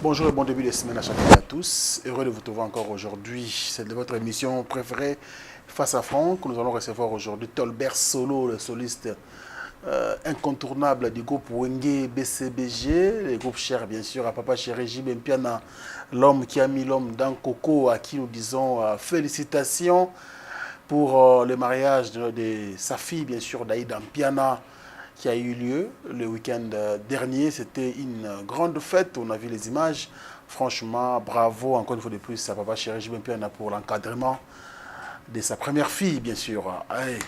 Bonjour et bon début de semaine à chacun et à tous. Heureux de vous trouver encore aujourd'hui. C'est de votre émission préférée Face à Franck. Nous allons recevoir aujourd'hui Tolbert Solo, le soliste incontournable du groupe Wenge BCBG, le groupe cher bien sûr à Papa Chéri Jibé Mpiana, l'homme qui a mis l'homme dans Coco, à qui nous disons félicitations pour le mariage de sa fille bien sûr d'Aïda Mpiana, qui a eu lieu le week-end dernier. C'était une grande fête, on a vu les images. Franchement, bravo encore une fois de plus à Papa Chéri Jibé Mpiana pour l'encadrement de sa première fille, bien sûr. Allez,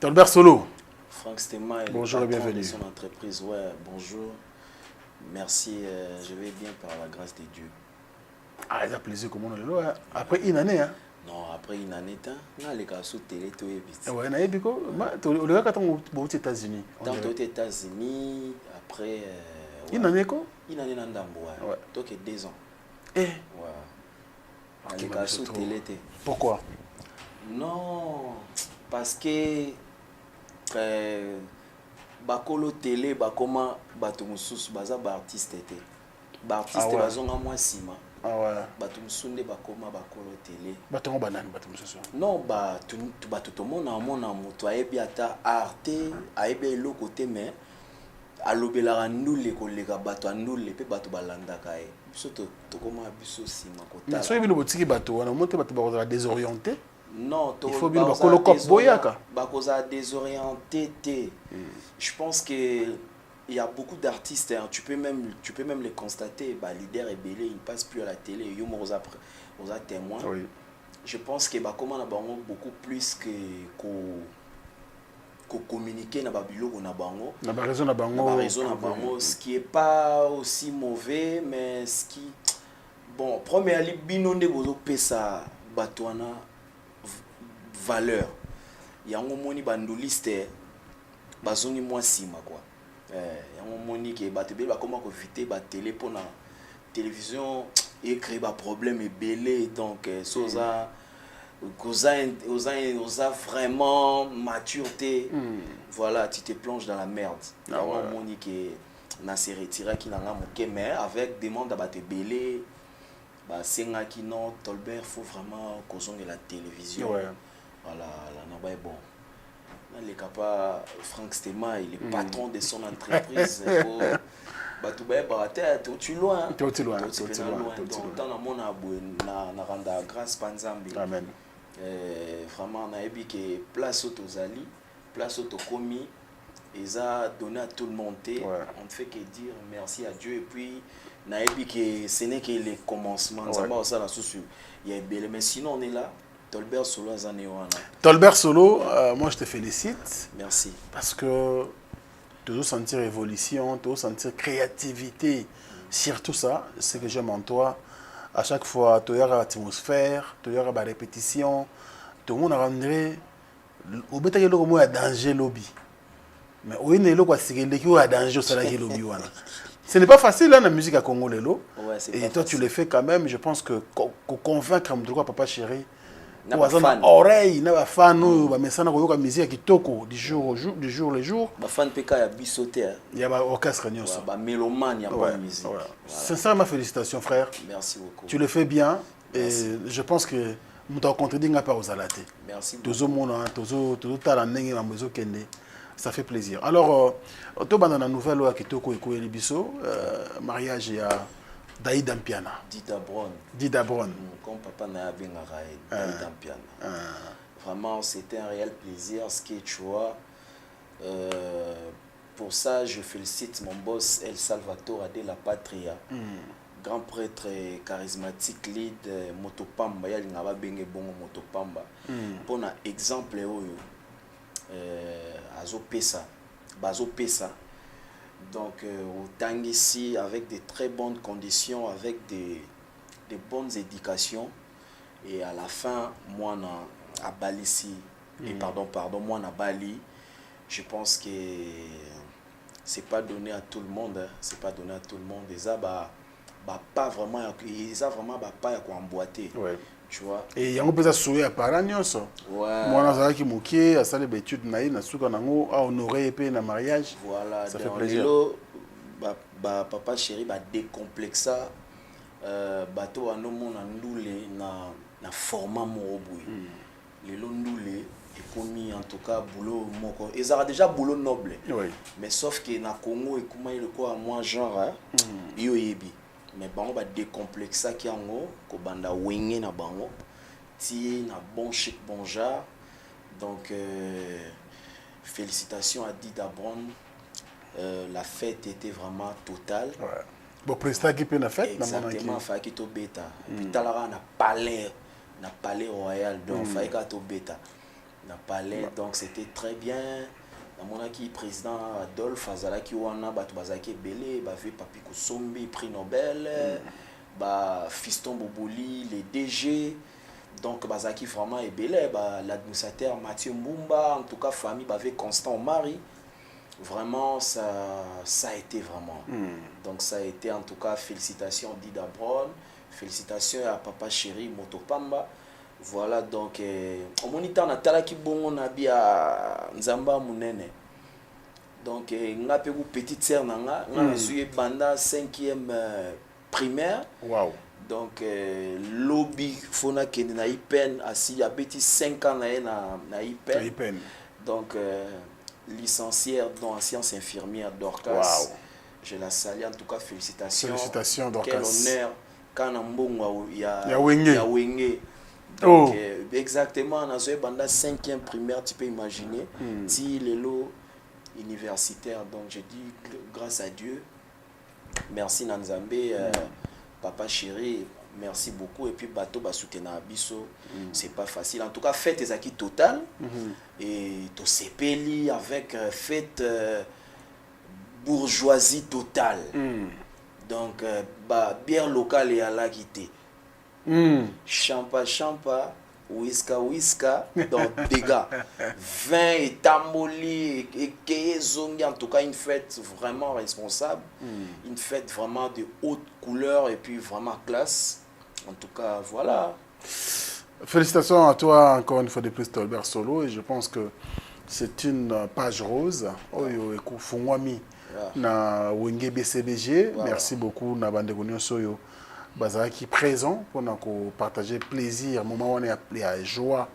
Tolbert Solo. Franck Stéma est bonjour le et patron bienvenue. de son entreprise. Ouais, bonjour. Merci, je vais bien par la grâce de Dieu. Ah, il a plaisir comme on est là. Après une année, hein. Non, après une année, on a les gars sous télé, tout est vite. Ouais, naïe, Biko. Le gars, quand on est aux États-Unis. Tant aux États-Unis, après. Une année, quoi. Une année dans Dambo, ouais. Donc, 2 ans. Eh. Ouais. Ok, Les gars sous télé. Pourquoi? Non, parce que. Bakolo télé, bakoma, batumusus, baza ba artiste était. Ba artiste bazonga moi sima. Ah ouais. Batumusunde bakoma bakolo télé. Batongo banane batumusus. Non, tout le monde a mon moto ayebi ata arte, ayebi lo côté mais alobela ndule kolega bato ndule pe bato balandaka e. Biso to koma biso sima kota. Mais soyez bien botiki bato, on a monté bato ba désorienté. Non, il faut bien bakolo kop boyaka. Bakoza désorienté té. Je pense que il y a beaucoup d'artistes, hein. Tu peux même les constater. Bah, leader et belé, ils ne passent plus à la télé. Ils ont témoins. Oui. Je pense que bah, comment on a beaucoup plus que communiquer na babilo on a bango. Na ba raison na bango. Ce qui est pas aussi mauvais, mais ce qui bon, premier ali binonde bozo pesa batwana valeur. Yango moni bandoliste bazongi moi sima quoi. Yango moni ke batebe ba comment ko viter ba télé pour na télévision et créer ba problème et belé donc soza osa vraiment maturité. Voilà, tu te plonges dans la merde. Yango moni ke na se retira ki na moke mais avec demande ba te belé ba senga ki non Tolbert faut vraiment kozonga la télévision. Ouais. Voilà, là n'a bon. Les capas Franck Stéma, il est patron de son entreprise. Tu loin. Tu loin. Donc, dans mon abou, na randa grâce panzambi. Amen. Vraiment, na ebi que place au tozali, place au tokomi, et ça donné à tout le monde. On ne fait que dire merci à Dieu et puis na ebi que ce n'est que les commencements. Ça va ça la souci. Il y a belle, mais sinon on est là. Tolbert Solo Zanéwana. Tolbert Solo, moi je te félicite. Merci. Parce que tu dois sentir évolution, tu dois sentir créativité. Surtout ça, c'est que j'aime en toi. À chaque fois, tu as l'atmosphère, tu as la répétition. Tout le monde a rendu. Au béta, il y a un danger lobby. Mais au béta, il y a un danger au lobby. Ce n'est pas facile dans la musique à Congo. Et toi, tu le fais quand même. Je pense que convaincre Papa Chéri. Oreille na ba fan ba mesana ko yoka musique kitoko du jour le jour ba fan PK ya bisoté il y a ba orchestre nyonso ba mélomane ya pas musique. Sincèrement félicitations frère. Merci beaucoup. Tu le fais bien et je pense que muta contredire nga pas aux alaté. Merci. Tozo mona tozo tala ndenge na mozo kende. Ça fait plaisir. Alors to bana na nouvelle ya kitoko eko elibiso mariage ya d'Aïda Mpiana. Dida Bron. Comme papa n'a bien Aïda Mpiana. Vraiment, c'était un réel plaisir. Ce que tu vois. Pour ça, je félicite mon boss El Salvatore de la Patria. Grand prêtre charismatique, lead Motopamba. Il y a un benge bon Motopamba. Pour un exemple, Azo Pesa. Bazo Pesa. Donc, autant ici, avec de très bonnes conditions, avec des bonnes éducations. Et à la fin, moi, à Bali, et pardon, moi, à Bali, je pense que c'est pas donné à tout le monde. Hein. C'est pas donné à tout le monde. Et ça, pas vraiment, pas emboîté. Tu vois. Et il y a un peu de souhait à parler. Moi, je suis à salle d'études, à honorer et na mariage. Voilà. Ça fait plaisir. Papa Chéri va décomplexer bato anomona ndule na format moko boye lelo ndule ekomi en tout cas boulot moko ezala déjà boulot noble oui. mais sauf que na Congo ekoma iloko moi genre yo yebi mais bango ba décomplexaki yango kobanda wenge na bango ti na bon chic bon genre donc félicitations à Dida Brown. La fête était vraiment totale. Ouais. Bon, président qui peut la fête. Exactement, il fallait qu'il bêta. Et puis talara na palais royal donc il fallait qu'il bêta. Na palais donc c'était très bien. Na monaki président Adolphe Azalaki wana batu bazaki belé, ba fait Papi Kosombi prix Nobel, ba Fiston Boboli les DG. Donc bazaki vraiment belé, ba l'administrateur Mathieu Mbumba, en tout cas famille bavait Constant Mari. Vraiment ça a été vraiment. Donc ça a été en tout cas félicitations Dida Brown, félicitations à papa chéri Motopamba. Voilà donc au moniteur natala ki bongo na bia nzamba munene. Donc nga pe ku petite sœur nanga nga zuye banda 5e primaire. Wow. Donc lobby fona kende na IPEN asi a beti 5 ans na IPEN. Donc licenciée en sciences infirmières Dorcas. Wow. Je la salue en tout cas félicitations. Félicitations Dorcas. Quel honneur kana mbongo ya wenge. Donc exactement dans ce banda 5e primaire tu peux imaginer si les lots universitaires donc je dis grâce à Dieu. Merci Nanzambe papa chéri. Merci beaucoup et puis bateau ba soutenir biso c'est pas facile en tout cas fête les acquis total et to sepeli avec fête bourgeoisie totale donc bière locale et à la quitté champa whiska donc dégâts vin et tamboli et zongi en tout cas une fête vraiment responsable une fête vraiment de haute couleur et puis vraiment classe. En tout cas, voilà. Félicitations à toi encore une fois de plus, Tolbert Solo. Et je pense que c'est une page rose. Oyo ekufungwami na Wenge BCBG. Merci beaucoup na Bandegonio Soyo. Bazaki présent pour nous partager plaisir, moment où on est appelé à joie.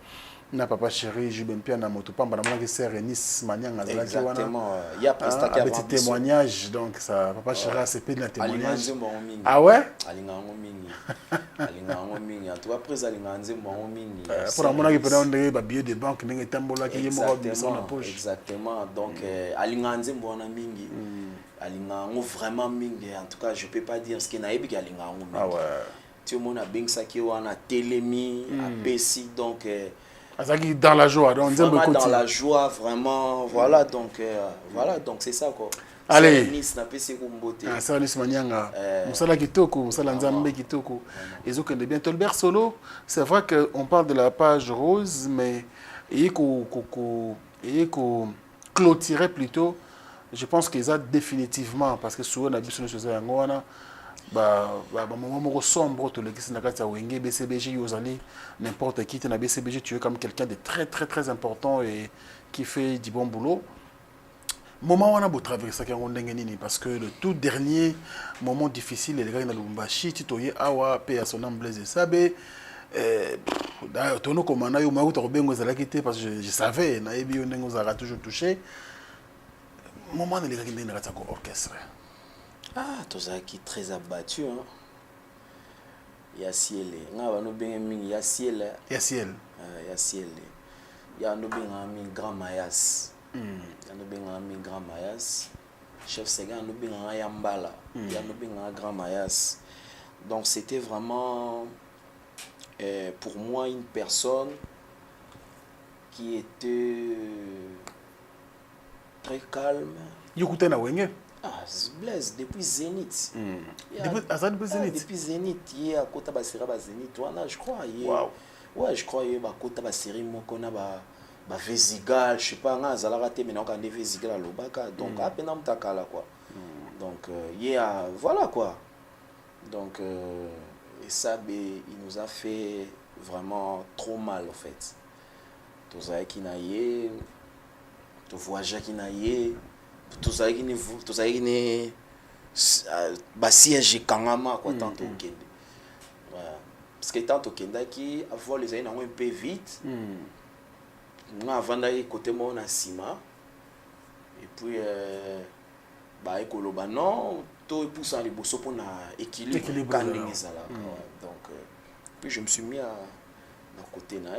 Na papa chéri Juben Pia na Motopamba na mwana sœur Nice Manyanga zalaki wana. Exactement. Il y a prestataire un petit témoignage donc ça papa chéri a CP de témoignage. Ah ouais? Alingango mingi. En tout cas après alinganze mo mingi. Pour la mona qui peut donner ba billet de banque ndenge tambola ki yemo biso na poche. Exactement. Donc alinganze mo na mingi. Alingango vraiment mingi. En tout cas je peux pas dire ce qui na yebi alingango mingi. Ah ouais. Tu monde a bengsa ki wana telemi a pesi donc dans la joie, donc vraiment dans la joie, vraiment, voilà, donc c'est ça quoi. Allez, Nice n'a pas si comboté. Ça Nice Manyanga, Moussala Kitoko, Moussala Nzambe Kitoko, et donc bien Tolbert Solo. C'est vrai qu'on parle de la page rose, mais il faut clôturer plutôt. Je pense qu'ils ont définitivement, parce que souvent on a vu sur les choses moment sombre tout le qui s'est nakati Wenge BCBG yozali n'importe qui na BCBG tu es comme quelqu'un de très très très important et qui fait du bon boulot moment on a beau traverser ça parce que le tout dernier moment difficile les gars na Lubumbashi titoye awa pe à son nom Blaise Sabé tono komana yo ma uta bengo zala quitté parce que je savais na ebi yo ndengo zara toujours touché moment les gars qui na nakati orchestre. Ah, tous ceux qui très abattu hein. Il y a ciel. Nga ba no benga mingi ya ciel. Ya ciel. Ya ciel. Ya no benga mingi grand mayas. Ya no benga mingi grand mayas. Chef Sega no benga ya mbala. Ya no benga grand mayas. Donc c'était vraiment pour moi une personne qui était très calme. Yokuta na Wenge. Ah, Blaise, depuis Zénith. Depuis Zénith, il y a Kota Basira Zénith. Je crois. Wow. Ouais, je crois qu'il y a Kota Basira Mokona Vésigal. Je sais pas, on a raté, mais on a des Vésigal à l'Obaka. Donc, à peine on t'a là, quoi. Donc, il y a. Voilà, quoi. Donc, et ça, il nous a fait vraiment trop mal, en fait. Tout ça qui n'a yé, tout voyage qui n'a yé. Tout ça qui ne basiège kangama quoi tant au Kende Parce que tant que qui avoir les années un peu vite. Moi avant d'aller côté mon asima et puis bah écoloba non tout pousse les bosso pour na équilibre donc puis je me suis mis à côté na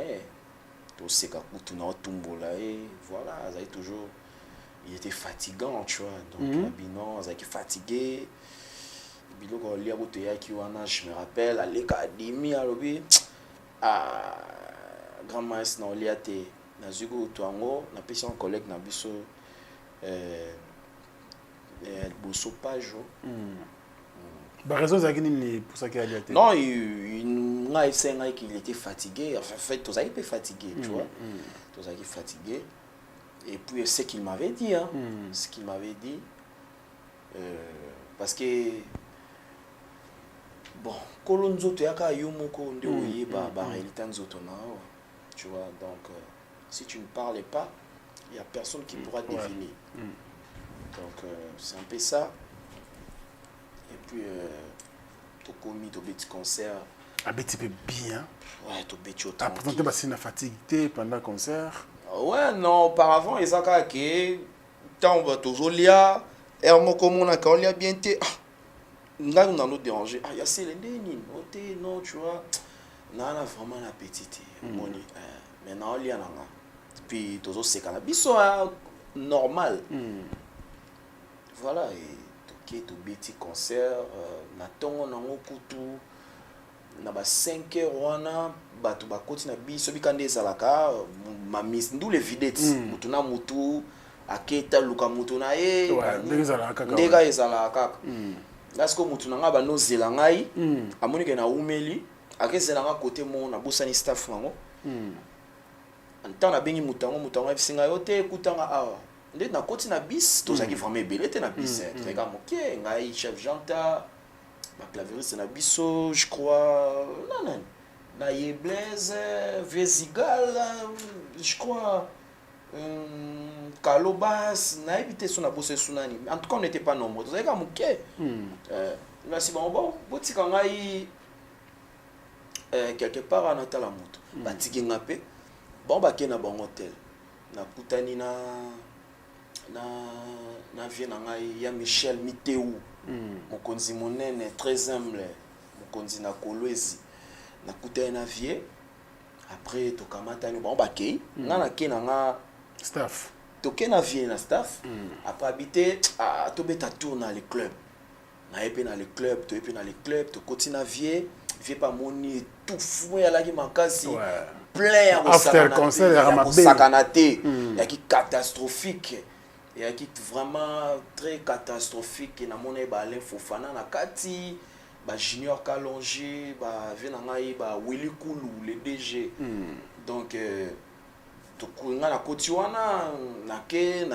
tout c'est qu'à tout na tumbola et voilà ça est toujours il était fatigant tu vois donc binon ça qui fatigué biloko lia boto ya ki wana je me rappelle à l'académie à lobby à grand maître na lia te na zugo tuango na pesi un collègue na biso bosso page bah raison ça qui pour ça qu'il a dit non il a essayé qu'il était fatigué en fait tout ça il était fatigué tu vois tout ça qui fatigué et puis ce qu'il m'avait dit hein ce qu'il m'avait dit parce que bon kolonzo to yaka yomoko nde oyeba ba réalité nzoto na tu vois donc si tu ne parles pas il y a personne qui pourra deviner donc c'est un peu ça et puis to commis to petit concert un petit peu bien ouais to petit autant pourtant bah c'est une fatigue pendant le concert ouais non auparavant ils ont que tant va toujours lia et comme on a quand lia bien té là on a nous dérangé il y a c'est les non tu vois na vraiment l'appétit moni maintenant lia nanga puis toujours c'est quand biso normal voilà et toqué to petit concert na tongo na ngokutu na ba 5 heures wana bato bakoti na biso bikande ezalaka mamis ndou les videttes mutu na mutu aketa luka mutu na ndega ezalaka kaka parce que mutu na nga banozela ngai amoni ke na umeli akezela nga côté mo na bosani staff nango ntango bengi mutango ebisinga yo te ekutanga awa nde na koti na bis tozalaki vraiment ebele te na bis tozalaka moke ngai chef janta baclavériste na biso je crois na Yeblaise Vésigal je crois Kalobas nayebi te so na bosse sunani en tout cas on n'était pas nombreux tozalaka moke merci bon botika ngai quelque part en atala moto batiki nga pe bon bakena bon hôtel na kutani na vie na ngai ya Michel Miteu mokonzi monene très humble mokonzi na Kolwezi na kutani na vie après tokamatani bon bakei nga na ke na nga staff toke na vie na staff après habiter tobeta tour na les clubs na yepe na les clubs to yepe na les clubs to continue na vie pas moni tout fou ya laki makasi plein after concert ya sakanate ya ki catastrophique ya ki vraiment très catastrophique na mona ba Alain Fofana na kati ba Junior Kalonji ba vena ngai ba Willy Kulu le DG donc to kunga na koti wana na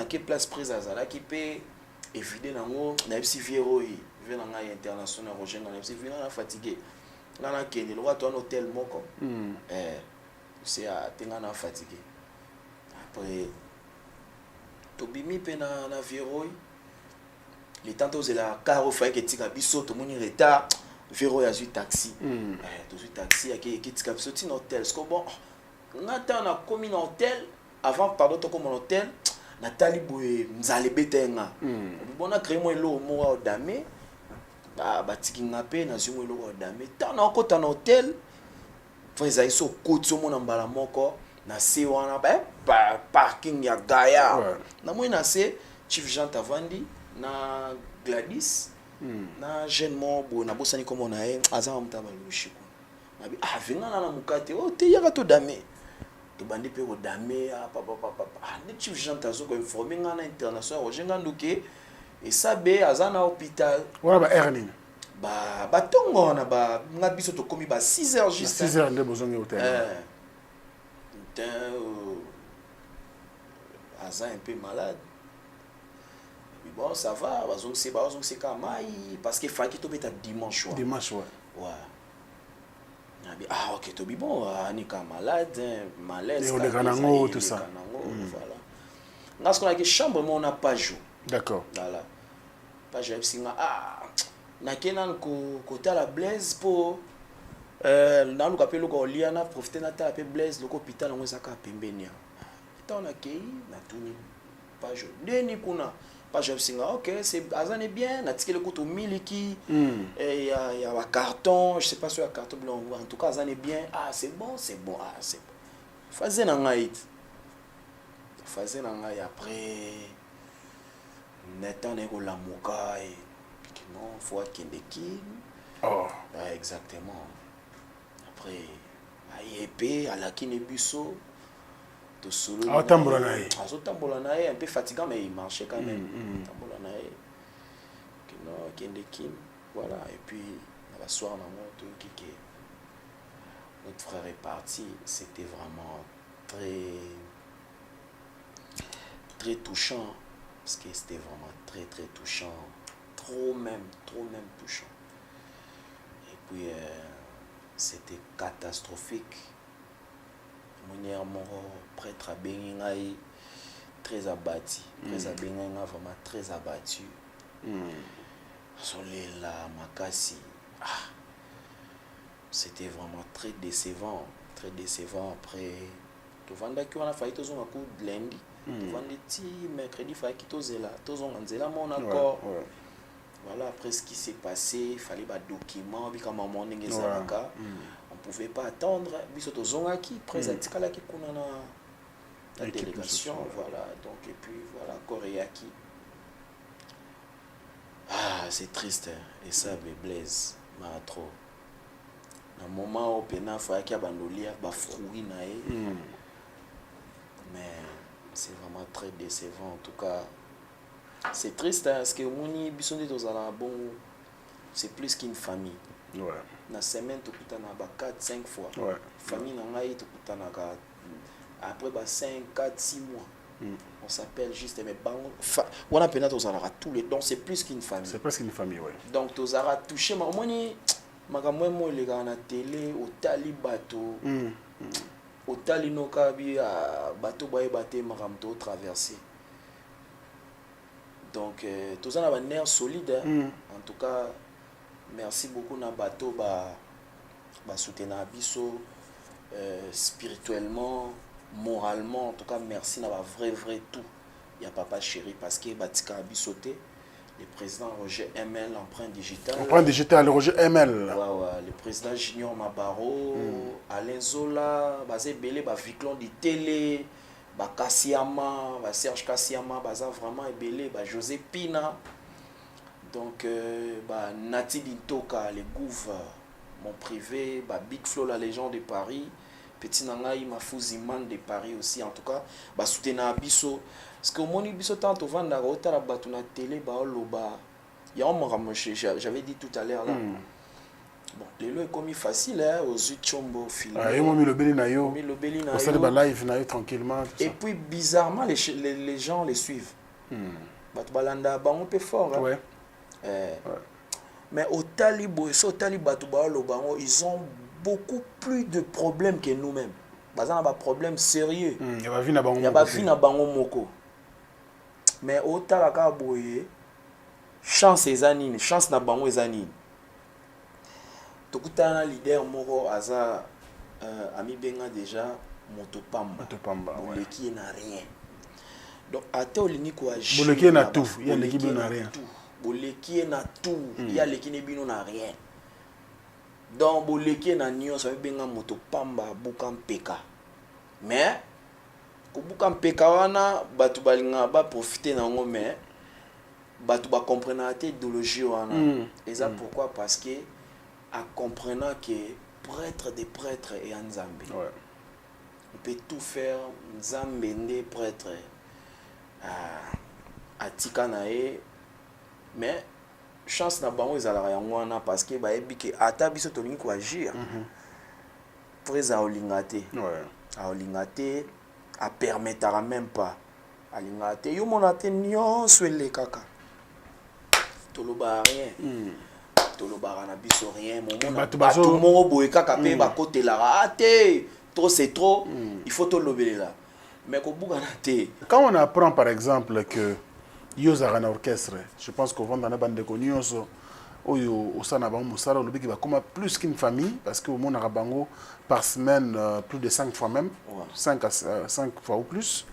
ke place prise azala ki pe évidé nango na FC Vieroi vena ngai international Roger na FC vena fatigué na kende lo watu en hôtel moko c'est à tengana fatigué après tobimi pe na Vieroi les tantos de la caro fa que tika biso to moni retard Vieroi a eu taxi to eu taxi qui tika biso tin hôtel parce que bon ngata na komi na hôtel avant pardon to comme hôtel na taliboe nzale betenga bona créer moi lo mo dame batiki nga pe na zumo lo dame tant na kota na hôtel faut ils aillent sur côté mon mbala moko na se wana parking ya Gaia na moi na se chief Jean Tavandi na Gladys na jeune mo bo na bosani comme on a azama mtaba lushiko na bi vinga na mukate te yaka to dame to bandi pe ko dame ni chief Jean Tazo ko informer nga na international ojenga nduke et ça be azana hôpital wala ba erning ba tongo na ba nga biso to komi ba 6 heures juste 6 heures de besoin hôtel Aza un peu malade mais bon ça va bazong c'est kamai parce que fa ki to beta dimanche ouais ok to bi bon ani ka malade malaise et on est kanango tout ça voilà parce qu'on a que chambre mais on n'a pas joué d'accord voilà pas j'ai singa na kenan ko ta la Blaise pour na luka pe loko lia na profiter na ta pe Blaise loko hôpital ngo saka pembeni tant na kei na tuni page deni kuna page singa OK c'est azane bien na tikele kuto miliki et y a un carton je sais pas sur un carton blanc en tout cas azane bien c'est bon c'est bon c'est bon faisait na ngai après netan eko la moka et non faut kindeki exactement après ayepé alakine biso to solo tambola na un peu fatigant mais il marchait quand même tambola na non kindeki voilà et puis la soir na moto qui notre frère est parti c'était vraiment très touchant parce que c'était vraiment très touchant trop même touchant et puis c'était catastrophique mon prêtre a béni très abattu vraiment très abattu Solela Makassi c'était vraiment très décevant après tout vanda qui on a failli tous un coup de lundi vendredi mercredi failli qui tous là tous on nzela mon accord voilà après ce qui s'est passé il fallait des documents comme maman n'engezalaka on pouvait pas attendre biso to zonga qui présentikala qui kuna na la délégation voilà donc et puis voilà Koreaki c'est triste et ça me Blaise ma trop un moment où pena fa ki abandolia ba fruit na mais c'est vraiment très décevant en tout cas c'est triste parce que moni bisonde tozala bon c'est plus qu'une famille na semaine to kutana ba 4-5 fois famille na ngai to kutana ka après ba 5 4 6 mois on s'appelle juste mais on a pena tozala tous les donc c'est plus qu'une famille donc tozala touché ma moni makambo mo lega na télé otali bato otali no kabi bato baye baté makamto traverser donc tous on a un nerf solide en tout cas merci beaucoup na bato ba soutenir biso spirituellement moralement en tout cas merci na ba vrai tout il y a papa chéri parce que batika bisoté le président Roger ML empreinte digitale Roger ML le président Junior Mabaro Alain Zola basé belé ba Viclon di télé ba Kassiama ba Serge Kassiama baza vraiment belé ba José Pina donc ba Nati Dintoka les Gouv mon privé ba Big Flo la légende de Paris petit nangai Mafouziman de Paris aussi en tout cas ba soutenir biso parce que mon biso tant au vendre la hauteur la na télé ba loba il y a un j'avais dit tout à l'heure là bon les lois comme facile aux chombo film mi lobeli na yo ça ba live na yo tranquillement et puis bizarrement les gens les suivent bato balanda bango peu fort mais au talibo so talibatu ba loba ils ont beaucoup plus de problèmes que nous-mêmes bazana ba problème sérieux il y a ba vie na bango moko mais au talaka boye chance ezanine chance na bango ezanine tokutana leader moko aza ami benga déjà motopamba qui n'a rien donc ate olingi ko agir boleki na tout il y a l'équipe na rien boleki na tout il y a l'équipe bino na rien donc boleki na nyonso benga motopamba buka mpeka mais kobuka mpeka wana batu balinga ba profiter na ngo mais batu ba comprendre ta idéologie wana et ça pourquoi parce que à comprenant que prêtre des prêtres et Nzambe on peut tout faire Nzambe ndé prêtre atika nae mais chance na bango ezala yango wana parce que ba ebike ata biso tolingi ko agir très aolingate aolingate a permettra même pas alingate yo monate nyonso ele kaka toloba rien toloba na biso rien mon tout mo boye kaka pe ba kotelaka ate trop c'est trop il faut tolobelela mais ko buka na te quand on apprend par exemple que Yosa un orchestre je pense qu'on va dans la bande de Konyoso oyo au sana bango mosala olobi ki bakoma plus qu'une famille parce que au monde bango par semaine plus de 5 fois même, 5 fois ou plus.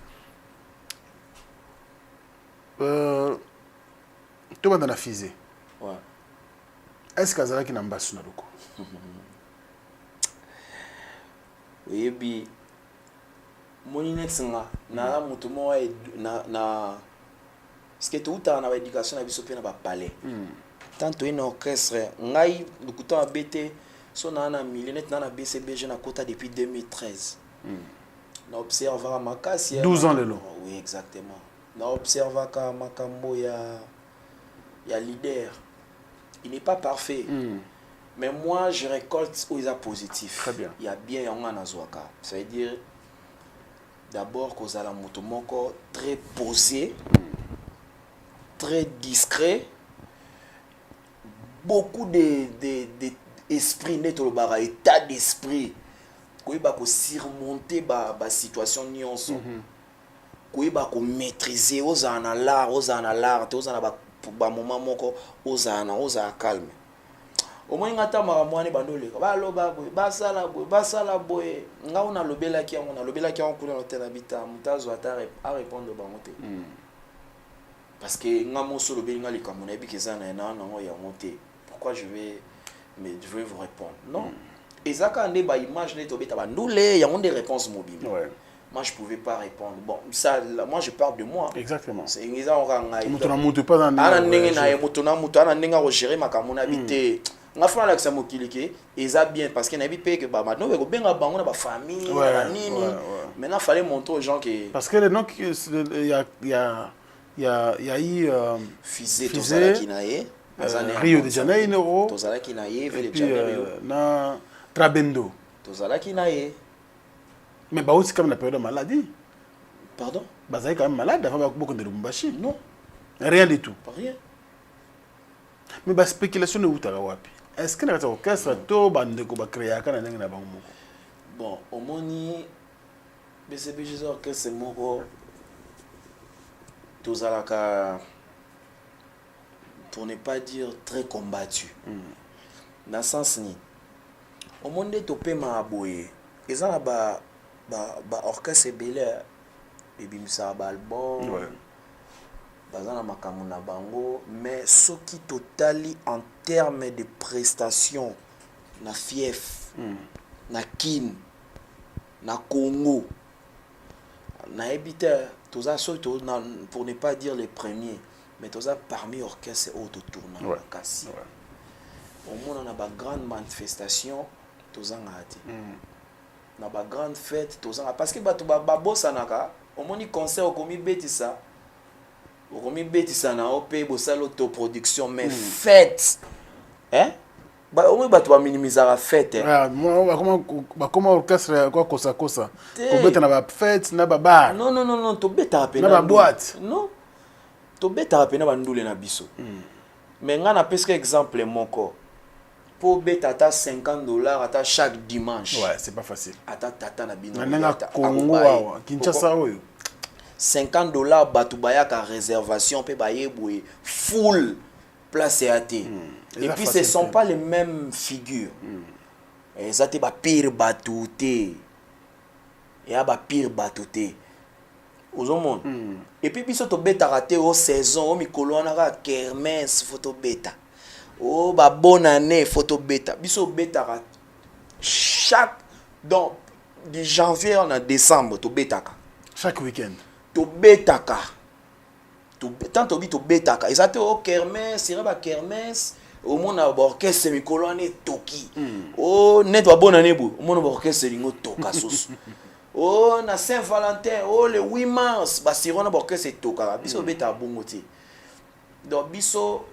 Tout le monde a fusé. Ouais. Est-ce que Azala qui n'a pas sur loko? Oui, bi. Mon inexinga na mutumo na ce que tout a na éducation na biso pe na ba palais. Tanto une orchestre ngai lukuta abete so na millionnaire na BCBG na kota depuis 2013. Na observa makasi 12 ans le long. Oui, exactement. Na observa ka makambo ya leader. Il n'est pas parfait. Mais moi, je récolte où il y a positif. Très bien. Il y a bien et on a Zwaka. Ça veut dire, d'abord, qu'on a la motomoko très posé, très discret, beaucoup d'esprit, état d'esprit, qu'on va surmonter la situation nyonso, qu'on va maîtriser, aux en l'art, aux ba moment moko oza calme au moins ngata maramwani bandole ba loba boy basala boy nga ona lobela ki on kuna hotel habita mutazo atare a répondre ba monter parce que nga moso lobeli nga likamona ebikeza na ngo ya monter pourquoi je vais vous répondre non ezaka nde ba image ne tobeta bandole ya nde réponse mobile. Ouais. Moi, je ne pouvais pas répondre. Bon, ça, moi, je parle de moi. Exactement. C'est une raison. Je ne monte pas dans les gérer ma camona habité. On a fait un accent mokilike et ça bien parce qu'il y a que bah maintenant on bien on a famille, maintenant il fallait montrer aux gens que parce que les noms il y a eu Fizé Tozala Kinae, Rio de Janeiro, Tozala Kinae, et puis na Trabendo, Tozala Kinae. Mais bah aussi comme la période de maladie. Pardon? Bah ça est quand même malade avant beaucoup de Lubumbashi. Non. Rien du tout. Pas rien. Mais bah spéculation de où t'as wapi. Est-ce que dans l'orchestre tout bande ko ba créer kana ndenge na bango moko? Bon, au moni BCBG orchestre moko tozalaka pour ne pas dire très combattu. Dans sens ni. Au monde topé ma aboye. Ezana ba orchestre belé ebimisa ba album. Ouais. Bazana makambo na bango mais ce qui totali en termes de prestations na fief na kin na Congo na ebita toza surtout pour ne pas dire les premiers mais toza parmi orchestre auto tourna na kasi au monde on a ba grande manifestation toza ngati na ba grande fête toza parce que bato ba bossa naka au moni concert au komi betisa au komi betisa na op bosala autoproduction mais fête hein ba au moins bato ba minimiser la fête hein moi comment orchestre quoi kosa kosa ko beta na ba fête na ba bar non to beta pe na ba boîte non to beta pe na ba ndule na biso mais nga na pesque exemple moko pour beta ta $50 à chaque dimanche. Ouais, c'est pas facile. Ata tata na bino. Na Congo Kinshasa oyo. $50 batubaya ka réservation pe bayebwe full place AT. Et puis ce sont pas les mêmes figures. Ça te ba pire batouté. Et a ba pire batouté. Aux monde. Et puis biso to beta raté au saison au mikolo na ka kermesse photo beta. Oh bah bonne année photo bêta biso bêta chaque donc de janvier en décembre to bêta chaque week-end to bêta to tant to bi to bêta et ça te au kermesse sera ba kermesse au monde a orchestre mikolo ane toki oh net ba bonne année bu au monde orchestre lingo toka sus oh na Saint-Valentin oh le 8 mars ba sirona orchestre toka biso bêta bongo ti donc biso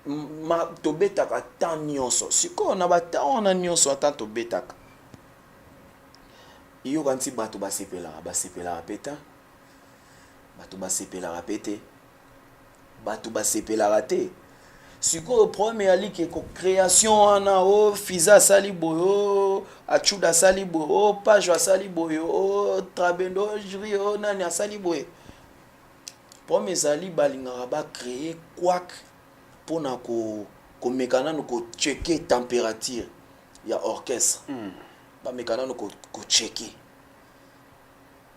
ma tobetaka tant nyonso siko na bata on a nyonso ata tobetaka iyo kanti bato basepela peta bato basepela pete bato basepela te siko premier ali ke ko création ana o fiza sali boyo achuda sali boyo page sali boyo o trabendo juri o nani sali boyo premier sali balinga ba créer quoi pour na ko komekana no ko checker température ya orchestre ba mekana no ko checker.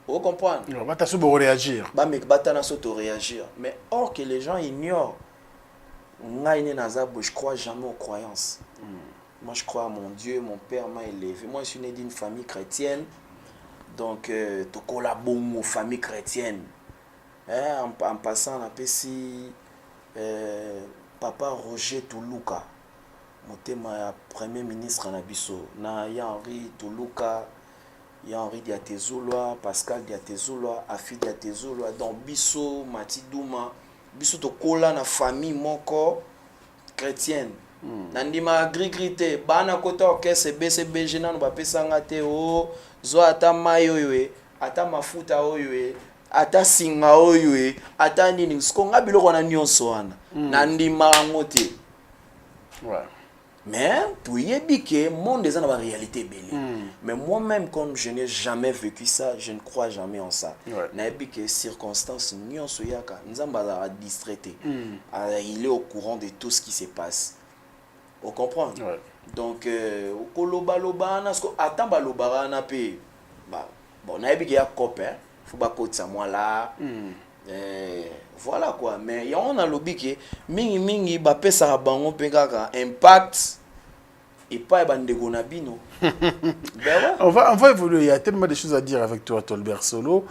Vous comprenez? On va t'assurer réagir. Ba mek batana soto réagir. Mais or que les gens ignorent. Je crois jamais aux croyances. Moi je crois à mon Dieu, mon père m'a élevé. Moi je suis né d'une famille chrétienne. Donc tu collabores aux familles chrétiennes. En passant on si papa Roger Toulouka. Mon premier ministre na biso na Henri Toulouka, Henri Diatezouloa, Pascal Diatezouloa, Afi Diatezouloa, donc biso Matidouma, biso to kola na famille moko chrétienne. Nandima agrigrité bana kota orchestre BCBG na no bapesanga te o zo ata mayo yoe, ata mafuta oyo ata singa oyo ata nini skonga biloko na nyonso wana. Nandima ngote. Ouais. Mais tout y est biqué, monde est dans la réalité belle. Mais moi-même, comme je n'ai jamais vécu ça, je ne crois jamais en ça. N'a biqué circonstances, nous sommes distraités. Il est au courant de tout ce qui se passe. Vous comprenez? Donc, au koloba loba na sko attend balobara na pe. Bon, n'a biqué ya copain, faut pas côté ça moi là. Voilà quoi, mais il y a un lobby qui mingi ba pesa bango pengaka impact et pas bandego na bino. On va évoluer, il y a tellement de choses à dire avec toi Tolbert Solo.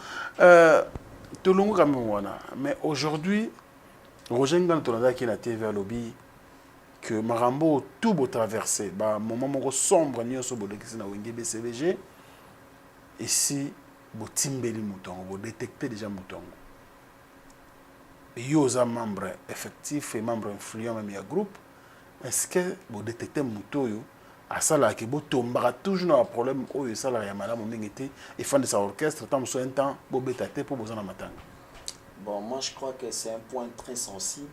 Tolongo quand même wana, mais aujourd'hui Roger Ngan tonada qui na TV à lobby que Marambo tout beau traversé, ba moment moko sombre nyonso bolekisi na wenge BCBG et si bo timbeli mutongo, bo détecter déjà mutongo. Yo za membre effectif et membre influent même ya groupe, est-ce que vous détectez mutoyo à ça là que vous tombera toujours un problème oyo ça là ya malamu mingité et fan de sa orchestre tant so un temps bo betaté pour besoin matanga. Bon, moi je crois que c'est un point très sensible.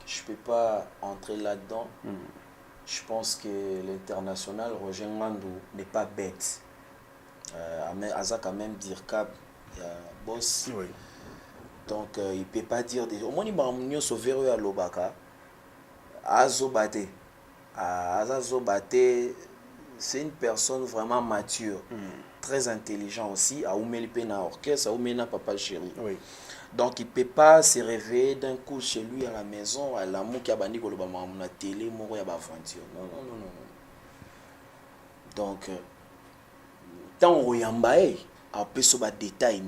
Je peux pas entrer là-dedans. Je pense que l'international Roger Ngandou n'est pas bête. Azak a même dire cap boss. Oui. Donc, il ne peut pas dire des... Au moins, il m'a sauvé à l'Obaka. Azobate. Azobate, c'est une personne vraiment mature, très intelligent aussi. A Oumelipena orchestre, a Oumena papa chéri. Oui. Donc, il ne peut pas se réveiller d'un coup chez lui à la maison, à l'amour qui a bandi ko la télé, moro ya ba aventure. Non. Donc, tant on yambaye. Après ce détail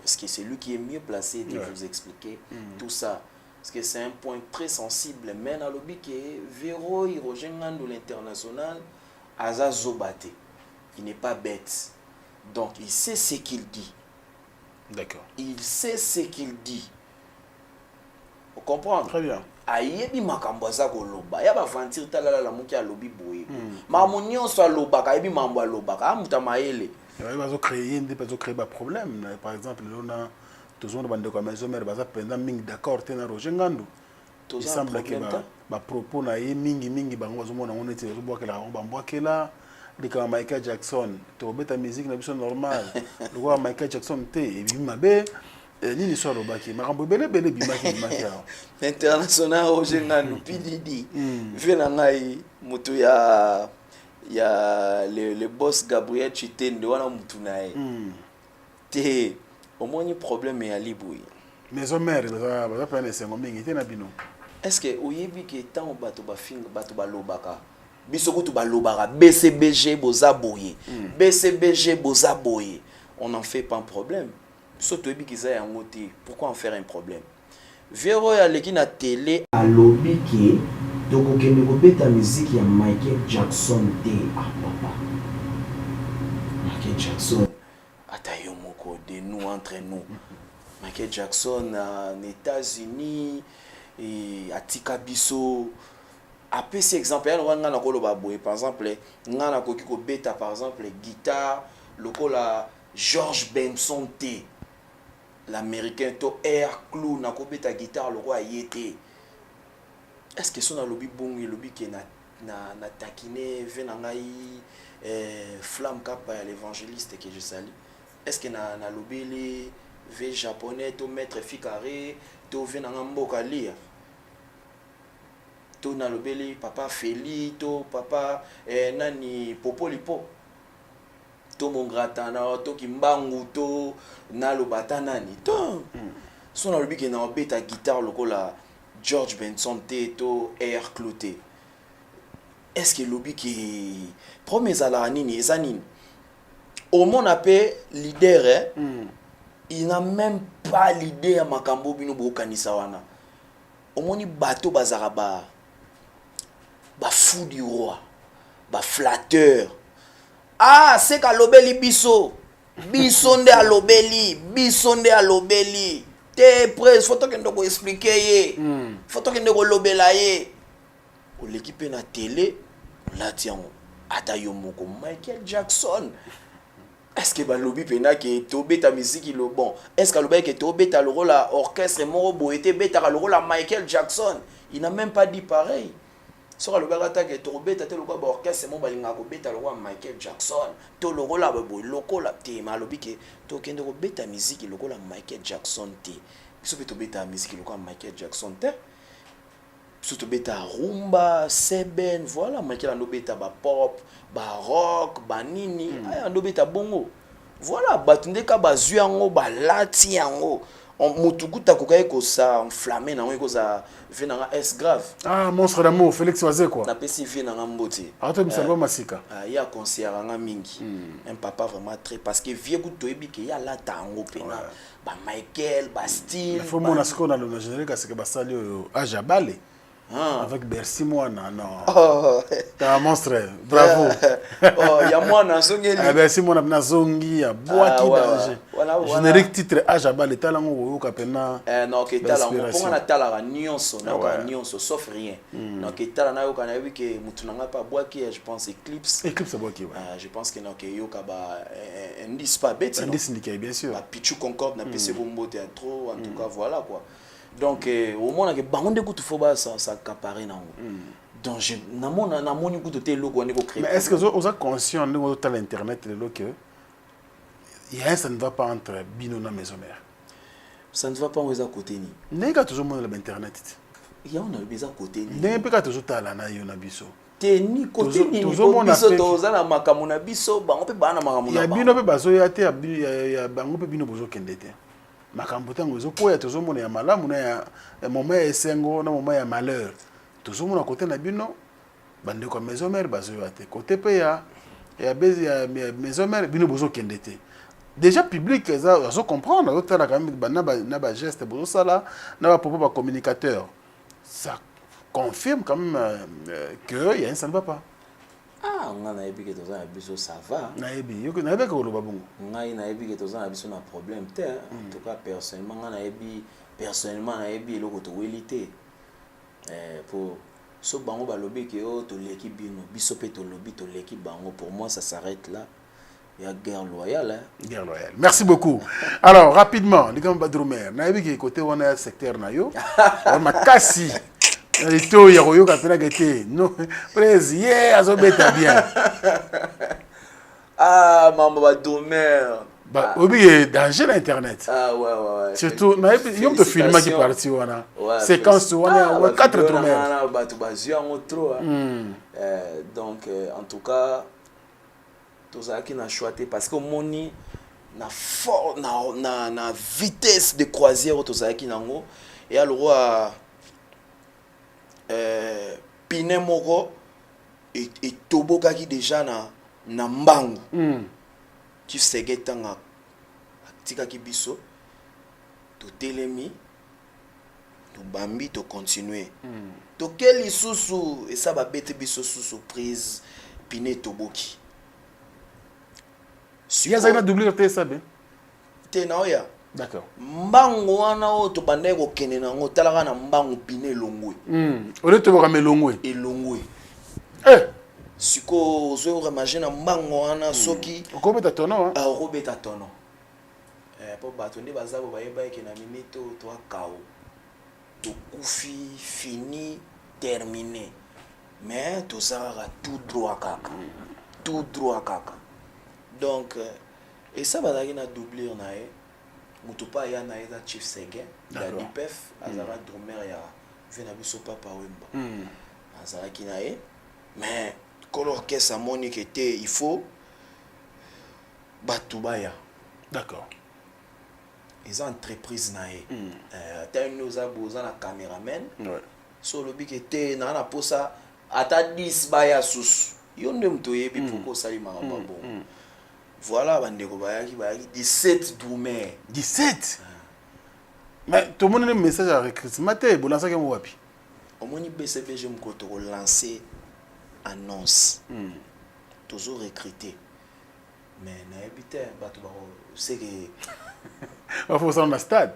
parce que c'est lui qui est mieux placé de vous expliquer tout ça parce que c'est un point très sensible mais dans le but que Véro Roger Ngandou l'international Aza Zobate il n'est pas bête donc il sait ce qu'il dit. D'accord. Il sait ce qu'il dit. Vous comprenez? Très bien. Ayebi makambo za ko loba ya ba vantir talala la muki a lobi boye mamunyo so loba ka yebi mambo loba ka amuta maele. Il va créer des problèmes. Par exemple, on a toujours des maison mère baza pendant ming d'accord tena Roger Ngandou. Il semble que ba propos na ye mingi bango bazomona on était zo boakela on boakela de comme Michael Jackson to beta musique na biso normal. Le roi Michael Jackson te et bimabe ni so lo baki makambo bele bimaki. International Roger Ngandou PDD. Vena ngai mutu ya le boss Gabriel Chitende wana mutu nae te au moins ni problème ya libouyi maison mère baza pene sengo mingi te na bino. Est-ce que oyebi que tant bato ba finga bato ba lobaka biso kutu ba lobaka BCBG boza boye BCBG boza boye on en fait pas un problème biso to yebi kiza ya ngote pourquoi en faire un problème Véro ya leki na télé a lobi ki donc okende kobeta musique ya Michael Jackson te papa Michael Jackson atayo moko de nous entre nous Michael Jackson en États-Unis et atika biso après cet exemple on nga na koloba boye par exemple nga na koki kobeta par exemple guitare lokola George Benson te l'américain to air clou na kobeta guitare lokola yete. Est-ce que son a lobby bon et lobby qui na taquiné venangai flamme cap à l'évangéliste que je salue. Est-ce que na lobby les v japonais to maître ficaré to venanga mboka lire. to na lobeli papa Feli to papa nani Popo Lipo to Mongratana to Kimbangu to na lobata nani to so na lobi ke na obeta guitare lokola George Benson te to Air Cloté. Est-ce que lobi ki premier ala nini ezanini au monde appelle leader il n'a même pas l'idée à makambo bino bo kanisa wana au moni bateau bazaraba ba fou du roi ba flatteur ah c'est ka lobeli biso nde a lobeli te presse photo que ndoko expliquer ye photo que ndoko lobela ye o l'équipe na télé la tian ata yo moko Michael Jackson. Est-ce que balobi pena que tobeta musique lo bon est-ce que lobi que tobeta le rôle à orchestre moro boete beta le rôle à Michael Jackson, il n'a même pas dit pareil. Sur le bagata que tobeta te le rôle orchestre mo balinga ko beta le rôle Michael Jackson to le rôle bo loko la te malobi que to kende ko beta musique le rôle à Michael Jackson te so beto beta musique le rôle Michael Jackson te surtout beta rumba seben voilà Michael ando beta ba pop ba rock ba nini ando beta bongo voilà batunde ka bazui yango ba lati yango mutukuta kokaye ko sa enflammé nango ko sa venanga S grave monstre d'amour Félix Oazé quoi na pesi venanga mboti ato misalwa masika ya concert nga mingi un papa vraiment très parce que vieux ku toyebi ke ya la tango pena ba Michael ba style faut mon asko na le générique parce que ba sali Ajabale avec Bercy moi non t'es un monstre bravo ya moi na songeli Bercy moi na zongi ya boaki danger générique titre Ajabale talango oyoka pena non que talango ponga na talaka nyonso na ka nyonso sauf rien non que talana yoka na yobi ke mutu nanga pa boaki je pense Eclipse boaki je pense que non que yoka ba indice pas bête indice indiqué bien sûr ba Pichu Concorde na PC bombo théâtre en tout cas voilà quoi. Donc au moins que bangonde kutu foba ça caparer nango donc je na moni kutu te loko ndiko créer. Mais est-ce que vous êtes conscient de votre internet le que ça ne va pas entre bino na maison mère, ça ne va pas aux côté ni nega toujours mon internet ya on a besoin côté ni nega pe ka toujours tala na yo na biso te ni côté ni biso to za makambo na biso bango pe bana makambo na ya bino pe bazo ya te ya bango pe bino bozo kende te makambo tango ezo ko ya toujours mon ya malamu na ya moment ya esengo na moment ya malheur toujours mon côté na bino bande ko maison mère bazo ya te côté pe ya bezi ya maison mère bino bozo kende te déjà public ça so comprendre autre là quand même na ba geste bozo sala na ba propos ba communicateur ça confirme quand même que il y a ça ne va pas nga na yebi ke toza na biso ça va na yebi yo na yebi ko lo babungu ngai na yebi ke toza na biso na problème te en tout cas personnellement nga na yebi eloko to welite pour so bango balobi ke o to leki bino biso pe to lobi to leki bango pour moi ça s'arrête là. Il y a guerre loyale. Guerre loyale. Merci beaucoup. Alors, rapidement, les gars, Badroumer, na yebi ke côté wana secteur na yo, on ma kasi. Les taux ya koyo ka pena gete. Non, président azobeta bien. Maman Badroumer. Bah, obi danger l'internet. Ouais. Surtout na yebi yom to filma qui parti wana. Séquence wana 4 Badroumer. Ba to bazu en trop. Donc en tout cas tozaki na choité parce que moni na fort na vitesse de croisière tozaki nango et alors pine moko et tobokaki déjà na mbangu tu segetanga tikaki biso to telemi to bambi to continuer to keli susu et ça ba bete biso sous prise pine toboki. Il y a un doublure TSAB. Tenaoya. D'accord. Mbango wana o to bande ko kene na ngo talaka na mbango pine longwe. Ole to boka melongwe. Elongwe. Siko zo imagine mbango wana soki okobeta tono okobeta tono. Po bato ndi bazabo bayeba ke na minito to akao. To kufi fini terminé. Mais tout ça tout droit kaka. Tout droit kaka. Donc, et ça va donner une doublure nae. Mutupa ya nae Chief Seguin, la DPF, azara Drumer ya venabiso papa wemba. azalaki na ye mais kolo orchestre amoni ke te il faut bato baya. D'accord. Eza entreprise na ye ata une oza na cameraman so lobi ke te na posa ata 10 baya susu yo nde moto yebi pourquoi osali makambo bon. Voilà bandeko bayaki 17 Drumer. 17. Mais tout le monde a un message à recrutement. Tu es lancé comme wapi. Au moins BCBG mkoto ko lancer annonce. Toujours recruter. Mais na habité bato ba c'est que il faut ça dans stade.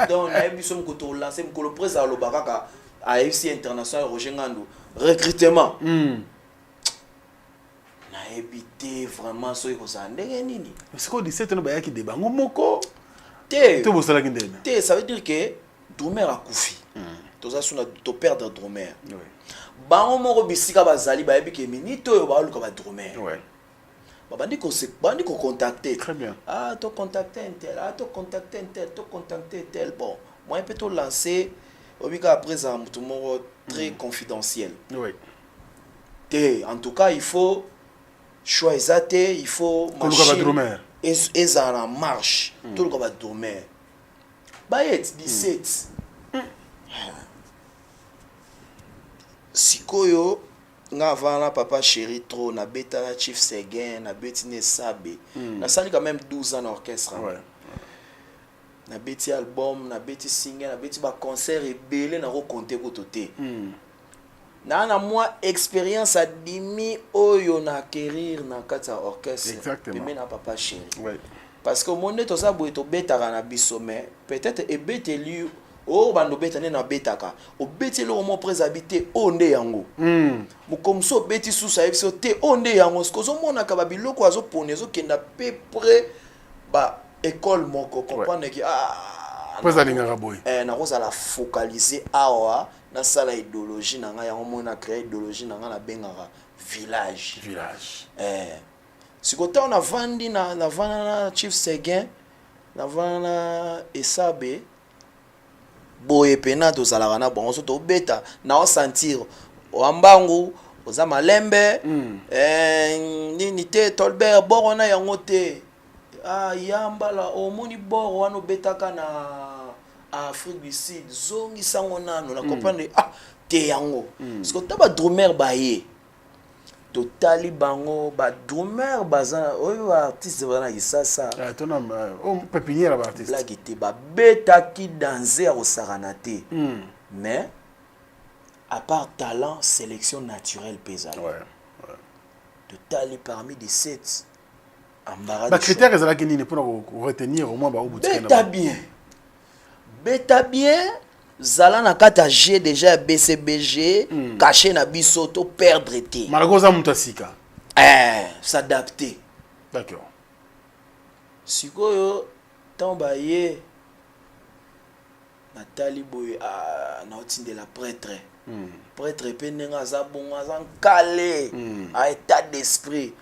Donc na habité mkoto lancer mkolo président lo bakaka AFC International Roger Ngando recrutement. Na habité vraiment so ko ça ndenge nini. C'est quoi 17 no bayaki de bango moko. Ça veut dire que Drumer a koufi. Toza suna to perdre Drumer. Oui. Bango moko bisika bazali ba yebi ke minito yo ba luka ba Drumer. Ouais. Bandi ko contacter. Très bien. Ah, to contacter un tel, to contacter un tel, to contacter tel. Bon, moi peut to lancer obika après ça mutu moko très confidentiel. Oui. En tout cas, il faut choisir, il faut machine. Et en marche. Tout le monde va dormir. Bayet 17. Sikoyo, nga vana papa chéri trop, na beta na Chief Seguin, na beti ne sabe. Na sali quand même 12 ans d'orchestre. Ouais. Na beti album, na beti single, na beti ba concert et belé na raconter ko toté. Na moi expérience à dimi oyo na acquérir na kata orchestre. Exactement. Mais na papa chéri. Ouais. Parce que monde to ça boy to betaka na biso mais peut-être e beteli o bando betane na betaka. O beteli o mo présabité onde yango. Mo comme so beti sous ça so te onde yango sko zo mona ka ba biloko azo ponezo kenda peu près ba école moko comprendre que président boy. Na ko la focaliser awa na sala idéologie na nga yango mona créer idéologie na nga na bengaka village. Si côté on a vendu na vana Chief Seguin na vana Esabe boye pena to zalaka na bon so to beta na on sentir o ambangu oza malembe nini te Tolbert borona yango te yambala o moni boro wana betaka na Afrique du Sud zongi sango nano na comprendre te yango parce que ta ba Drumer baye totali bango ba Drumer bazana oyo artiste bana isasa tona o pépinière ba artiste blague te ba beta ki danser au saranate mais à part talent sélection naturelle pesale totali parmi des 7 embarras ba critère ezala ki nini pour retenir au moins ba obutika na beta bien zala na kata G déjà BCBG caché na biso to perdre té malakoza mutasika s'adapter. D'accord. Sikoyo tamba ye Nathalie boy na otinde la prêtre prêtre pe nenga za bonga za calé à état d'esprit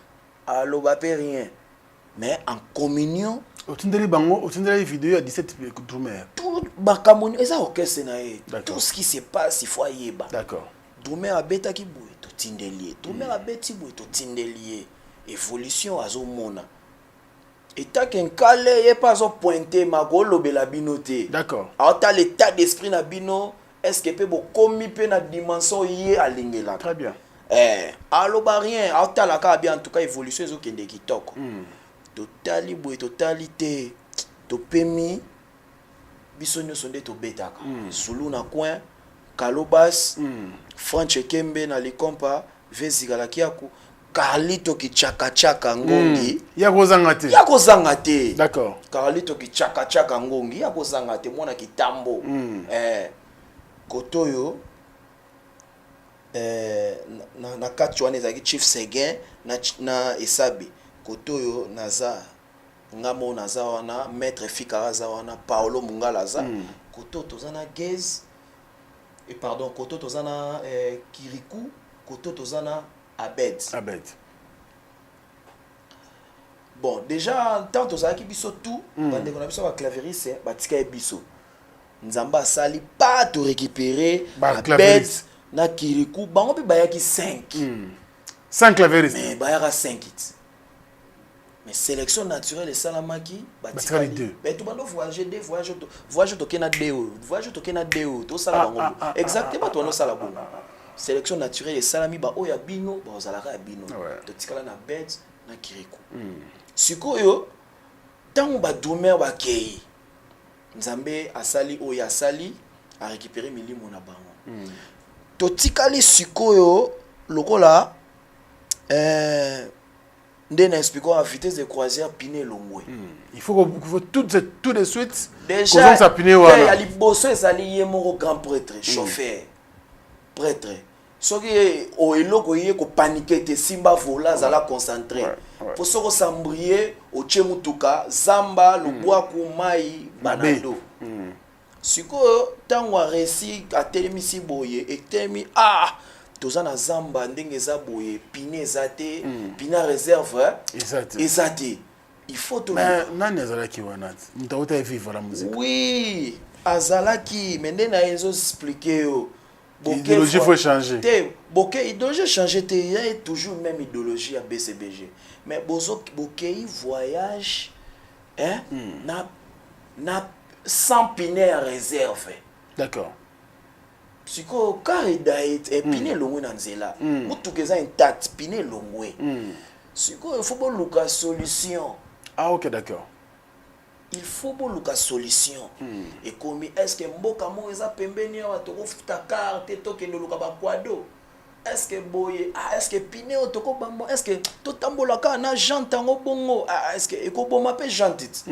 aloba pe rien mais en communion otindeli bango otindeli vidéo à 17 Drumer tout bakamoni eza orchestre na ye tout ce qui se passe il faut yeba. D'accord. Drumer abeta ki boy to tindeli Drumer abeti boy to tindeli évolution azomona état qu'un calé est pas au pointé magolo bela binoté. D'accord. Alors t'as l'état d'esprit na bino est-ce que peut bo commis pe na dimension yé à lingela. Très bien. Allo ba rien alors t'as la ka bien en tout cas évolution zo kende kitoko. Totali boy totalité to pemi bisonyo sonde to betaka. Sulu na coin Kalobas Franche Kembe na likompa vezigala kiaku Carlito ki chaka ngongi yako zanga te. D'accord. Carlito ki chaka ngongi yako zanga te mona ki tambo kotoyo na kati wana ezaki Chief Seguin na Esabe kotoyo naza ngamo naza wana maître Fikara za wana Paolo Mungala za koto tozana Gez et pardon koto tozana Kirikou koto tozana Abed. Bon, déjà, tant que ça qui biso tout, quand on a biso la clavieriste, batika e biso. Nzamba sali pas te récupérer Abed na Kirikou bango pe bayaki 5 5 claveristes mais bayaka 5 it mais sélection naturelle et salamaki batikali 2 mais tout bando voyager deux voyage to kena deux voyage to kena deux to sala bango exactement to no sala bongo sélection naturelle et salami ba oya bino ba ozalaka ya bino to tikala na bed na Kirikou sikoyo tango ba domer ba kei Nzambe asali oya asali a récupérer milimo na bango to tikali sikoyo lokola ndena expliquons à vitesse de croisière piné longwe il faut tout de suite déjà ça piné wana ya liboso ezali ye moko grand prêtre chauffeur prêtre soki o eloko ye ko paniquer te simba vola zala concentré pour soko sambrier o chemutuka zamba lubwa ku mai banado siko tango a réussi a telemisi boye etemi toza na zamba ndenge za boye pine ezate pina réserve ezate il faut to mais nani azalaki wana mtauta vivre la musique oui azalaki mais ndena enzo expliquer yo l'idéologie faut changer boke idéologie changer te il y a toujours même idéologie à BCBG mais bozo boke voyage hein na sans pine réserve d'accord siko karida et pine longwe na nzela mutukeza intact pine longwe siko il faut boluka solution ok d'accord il faut boluka solution et comme est-ce que mboka mo eza pembeni awa toko futa carte to kende luka ba kwado est-ce que boye est-ce que pine otoko bambo est-ce que to tambola ka na jante ngo bongo est-ce que ekoboma pe jantit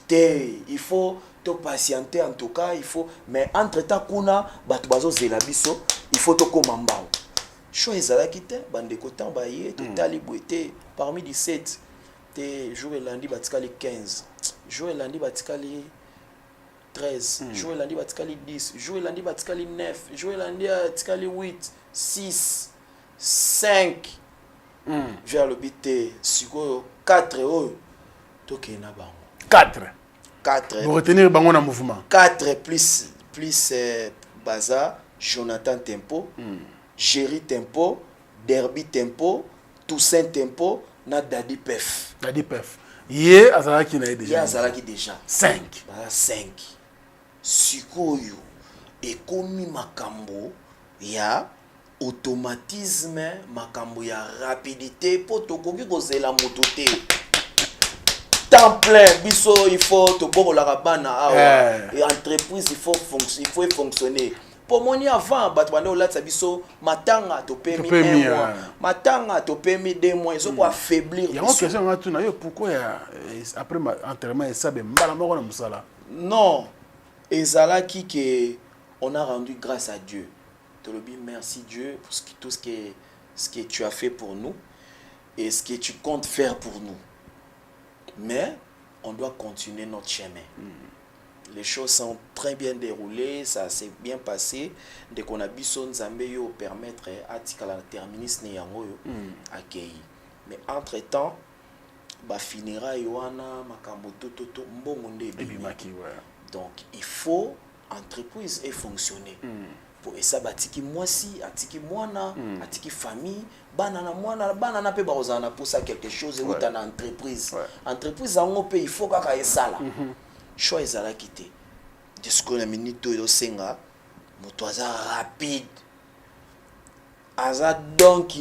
te il faut to patienter en tout cas il faut mais entre temps kuna bato bazo zela biso il faut to komambao cho ezalaki te bandeko temps baye to tali boité parmi 17 te jour lundi batikali 15 jour lundi batikali 13 jour lundi batikali 10 jour lundi batikali 9 jour lundi batikali 8 6 5 vers le bité siko 4 oh to kena bango 4 vous retenir bango na mouvement 4 plus Baza Jonathan Tempo Jerry Tempo Derby Tempo Toussaint Tempo na Dadi Pef ye azalaki na déjà ye azalaki déjà 5 sikoyo ekomi makambo ya automatisme makambo ya rapidité po tokoki kozela moto te temps plein biso il faut to bokola bana awa et entreprise il faut fonctionner pour moni avant bato bande olatsa biso matanga to pemi 1 mois matanga to pemi 2 mois ils ont affaiblir il y a une question à tout pourquoi après entraînement et ça mbala moko na musala non ezala ki que on a rendu grâce à Dieu tolobi merci Dieu pour tout ce que tu as fait pour nous et ce que tu comptes faire pour nous. Mais on doit continuer notre chemin. Les choses sont très bien déroulées, ça s'est bien passé. Dès qu'on a bison Nzambe yo permettre à tikala terminus ne yango yo accueilli. Mais entre-temps, ba finira yoana makambo toto mbongo nde bimaki. Donc il faut entreprise et fonctionner. Pour ça batiki mwasi atiki mwana atiki famille bana na pe bazana pour ça quelque chose et autant entreprise entreprise en pe il faut kaka esala choix ezala kité discours na minute yo senga moto aza rapide aza donc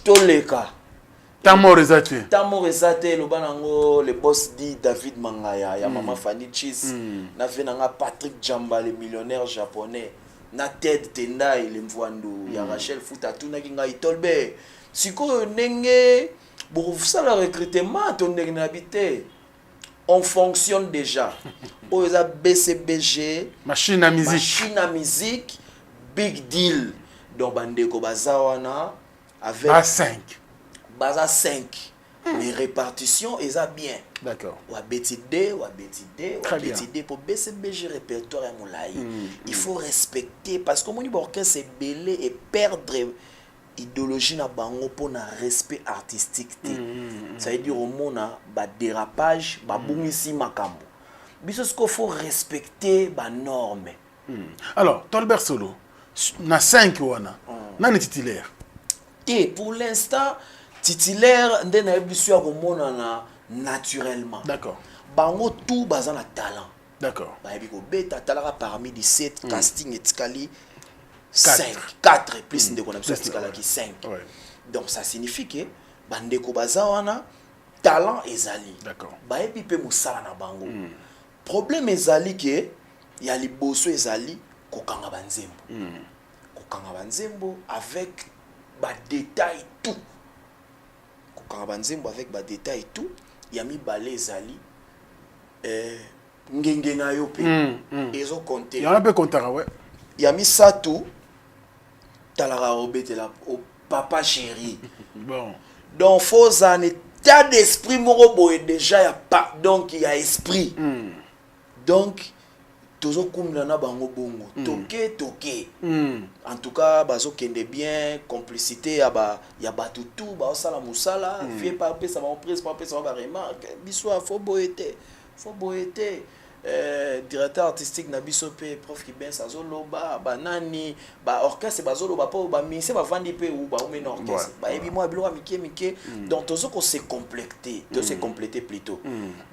toleka Tamo rezate lo banango le boss dit David Mangaya ya mama Fanny Cheese na venanga Patrick Jamba le millionnaire japonais na Ted Tendai le mvwandu ya Rachel Futa tuna kinga itolbe siko ndenge pour ça le recrutement ton ndenge habité on fonctionne déjà au BCBG machine à musique big deal donc bandeko bazawana avec baza 5 mais répartition eza bien d'accord wa BTD pour BCBG répertoire ya moulaï il faut respecter parce que moni orchestre c'est belé et perdre idéologie na bango pour na respect artistique ça veut dire au mona ba dérapage ba bungisi makambo biso ce qu'il faut respecter ba norme alors Tolbert Solo na 5 wana nani titulaire? Et pour l'instant titulaire nde na biso ya komonana naturellement. D'accord. Bango tout bazan na talent. D'accord. Ba yebi ko beta talaka parmi 17 casting etikali 4 plus ndeko na biso etikala ki 5. Donc ça signifie que bandeko baza wana talent ezali. D'accord. Ba yebi pe musala na bango. Problème ezali que ya liboso ezali kokanga banzembo. Kokanga banzembo avec ba détail tout. Kokanga banzembo avec ba détail tout. Ya mi balé ezali ngenge na yo pe ezo compter. Il y en a peu compter ouais. Ya mi satu talara obetela au papa chéri. Bon. Donc faut un état d'esprit moko boye déjà ya pas donc il y a esprit. Donc tozo kumla na bango bongo toke en tout cas bazo kende bien complicité ya batutu ba osala musala vie pas pesa ba prise pas pesa ba remarque biso faut boyete directeur artistique na biso pe prof ki ben azoloba banani ba orchestre bazoloba po ba ministère ba vandi pe ou ba ou men orchestre ba ebi moi bilo mike donc tozo ko se compléter plutôt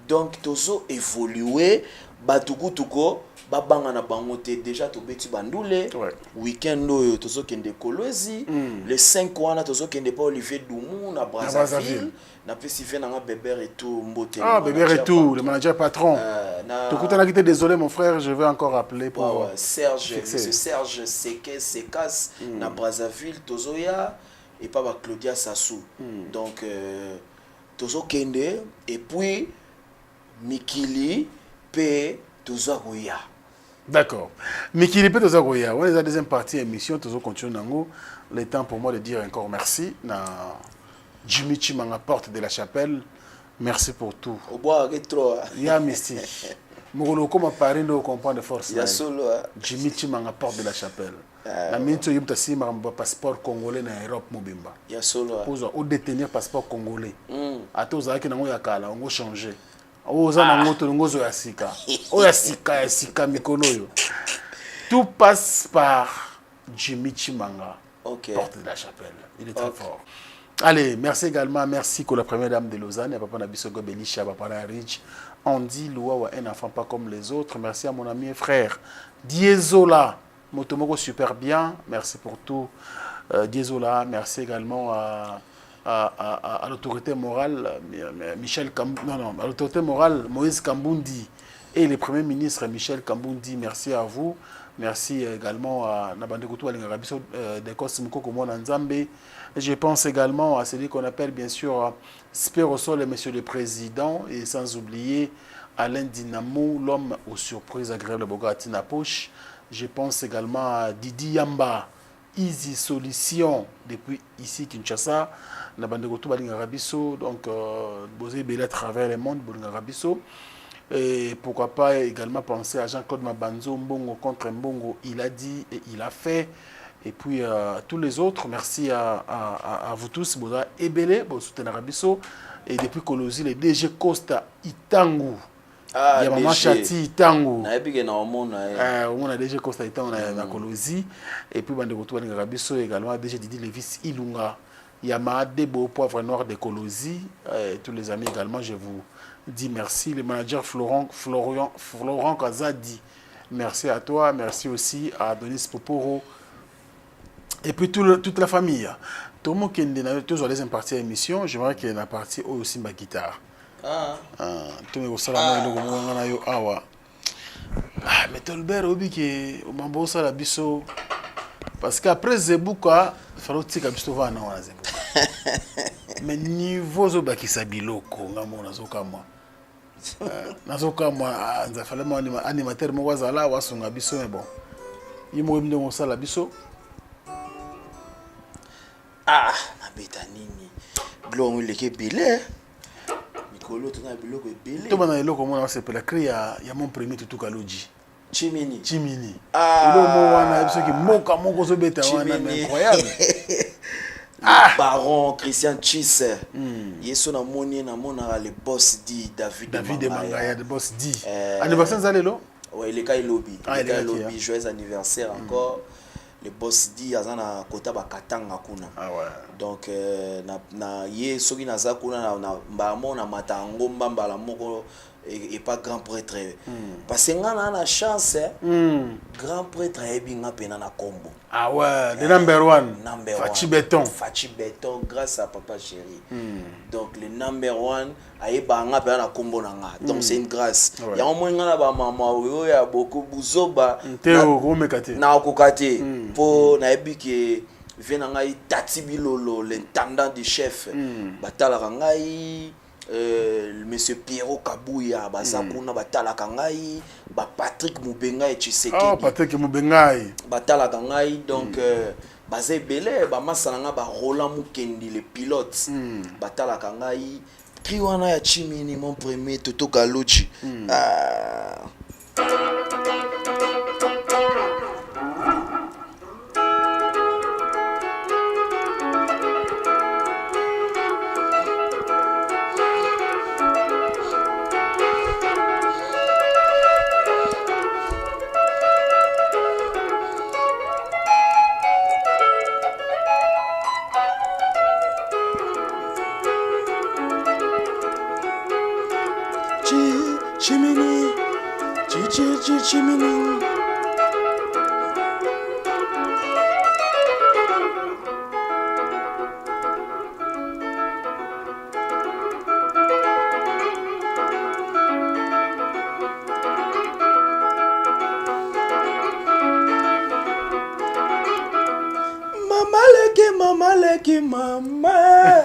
donc tozo évoluer batukutuko babanga na bangote déjà to beti bandule weekend oyo tozo kende Kolwezi le 5 wana tozo kende pa Olivier Doumou na Brazzaville na festival na Bébert et tout mbote Bébert et tout le manager patron tokutana kité désolé mon frère je vais encore appeler pour Serge monsieur Serge Sekas na Brazzaville tozoya et pas Claudia Sassou donc tozo kende et puis Mikili pe tozoya. D'accord. Mais qu'il est peut être on est dans la deuxième partie de l'émission, nous continuons. Le temps pour moi de dire encore merci. Na Jimmy Chimanga porte de la chapelle. Merci pour tout. Au bois rétro. Il y a mystique. Mugolo comme Paris nous comprend de force. Il y a solo. Jimmy Chimanga porte de la chapelle. La minute où tu as un passeport congolais dans l'Europe mobimba. Il y a solo. Pour détenir passeport congolais. À tous ceux qui n'ont pas kala, on va changer. Ozana moto ngozo ya sika. Oya sika mikono yo. Tout passe par Jimmy Chimanga. Porte de la chapelle. Il est très fort. Allez, merci également, merci que la première dame de Lausanne, Papa Nabisogo Belisha, Papa Rich, on dit Louawa un enfant pas comme les autres. Merci à mon ami et frère Diesola, Motomoko super bien, merci pour tout. Diesola, merci également à l'autorité morale, à l'autorité morale, Moïse Kambundi et le Premier ministre Michel Kambundi, merci à vous. Merci également à Nabandekutu Alingarabiso de Kosmoko Komona Nzambe. Je pense également à celui qu'on appelle bien sûr Spérosol et Monsieur le Président, et sans oublier Alain Dinamo, l'homme aux surprises agréables Bogati Napoche. Je pense également à Didi Yamba, Easy Solution, depuis ici Kinshasa. Nabandekutu Alingarabiso, donc Bosé Belé à travers le monde, Bolingarabiso. Et pourquoi pas également penser à Jean-Claude Mabanzo, Mbongo contre Mbongo, il a dit et il a fait. Et puis tous les autres, merci à vous tous, Boda Ebele, Bosouten Arabiso, et depuis Kolosi, le DG Costa Itangu. Il y a Maman Chati Itangu. On a DG Costa Itangu na Kolosi. Et puis Bandekotou Arabiso également, DG Didi Levis Ilunga. Il y a Mahadebo Poivre Noir de Kolosi. Tous les amis également, je vous dis merci. Le manager Florent Kazadi, merci à toi. Merci aussi à Adonis Poporo. Et puis toute la famille. Tout le monde qui est toujours à deuxième partie de l'émission, j'aimerais qu'il y ait une partie aussi ma guitare. Tout le monde mais Tolbert obi qui mambo ça la biso parce qu'après Zebuka il faut tika biso va na wana Zebuka. Mais niveau zo bakisa biloko ngamo nazoka moi. Nazoka moi nzafala mo animateur mo wazala wasunga biso mais bon. Yimo mbe mo sala biso. Nabeta nini biloko leke belé mikolo tona biloko belé to bana eloko mona c'est la créer ya mon premier tutu kaloji Chimini ilo mo wana biso ki moka moko zo beta wana mais incroyable. Baron Christian Chisse yeso na moni na mona le boss dit David Mangaya le boss dit anniversaire zalelo ouais le kai lobby joyeux anniversaire encore le boss dit azana kota ba katanga kuna. Ah ouais. Donc na ye soki naza kuna na mbamo na matango mbamba la moko et pas grand prêtre. Parce que nga na chance grand prêtre ebinga pena na kombo. Ah ouais, le number one. Fachi Béton. Fachi Béton grâce à papa chéri. Donc le number one ayeba nga pena na kombo na nga. Donc c'est une grâce. Ya au moins nga na ba mama oyo ya beaucoup buzoba na kokate po na ebiki vient ngai Tati Bilolo l'intendant du chef batala ngai monsieur Pierrot Kabouya bazakuna batala ngai ba Patrick Mubenga et Tshisekedi. Ah Patrick Mubenga batala ngai donc bazé belé ba masala nga ba Roland Mukendi le pilote batala ngai Kiwana ya Chimini mon premier Toto Galuchi. Chimini, chimini. Mama.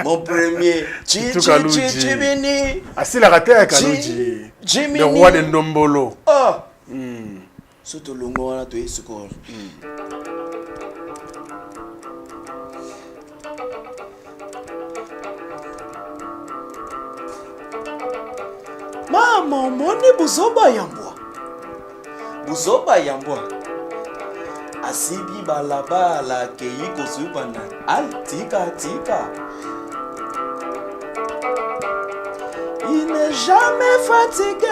Mon premier Chimini. Assis la raté à Kalouji. Le roi de Ndombolo. Ah. Surtout le longo là tu es secours. Maman, moni buzoba yambwa. Buzoba yambwa. Asibi balaba la keyi kosubana. Al tika. Il n'est jamais fatigué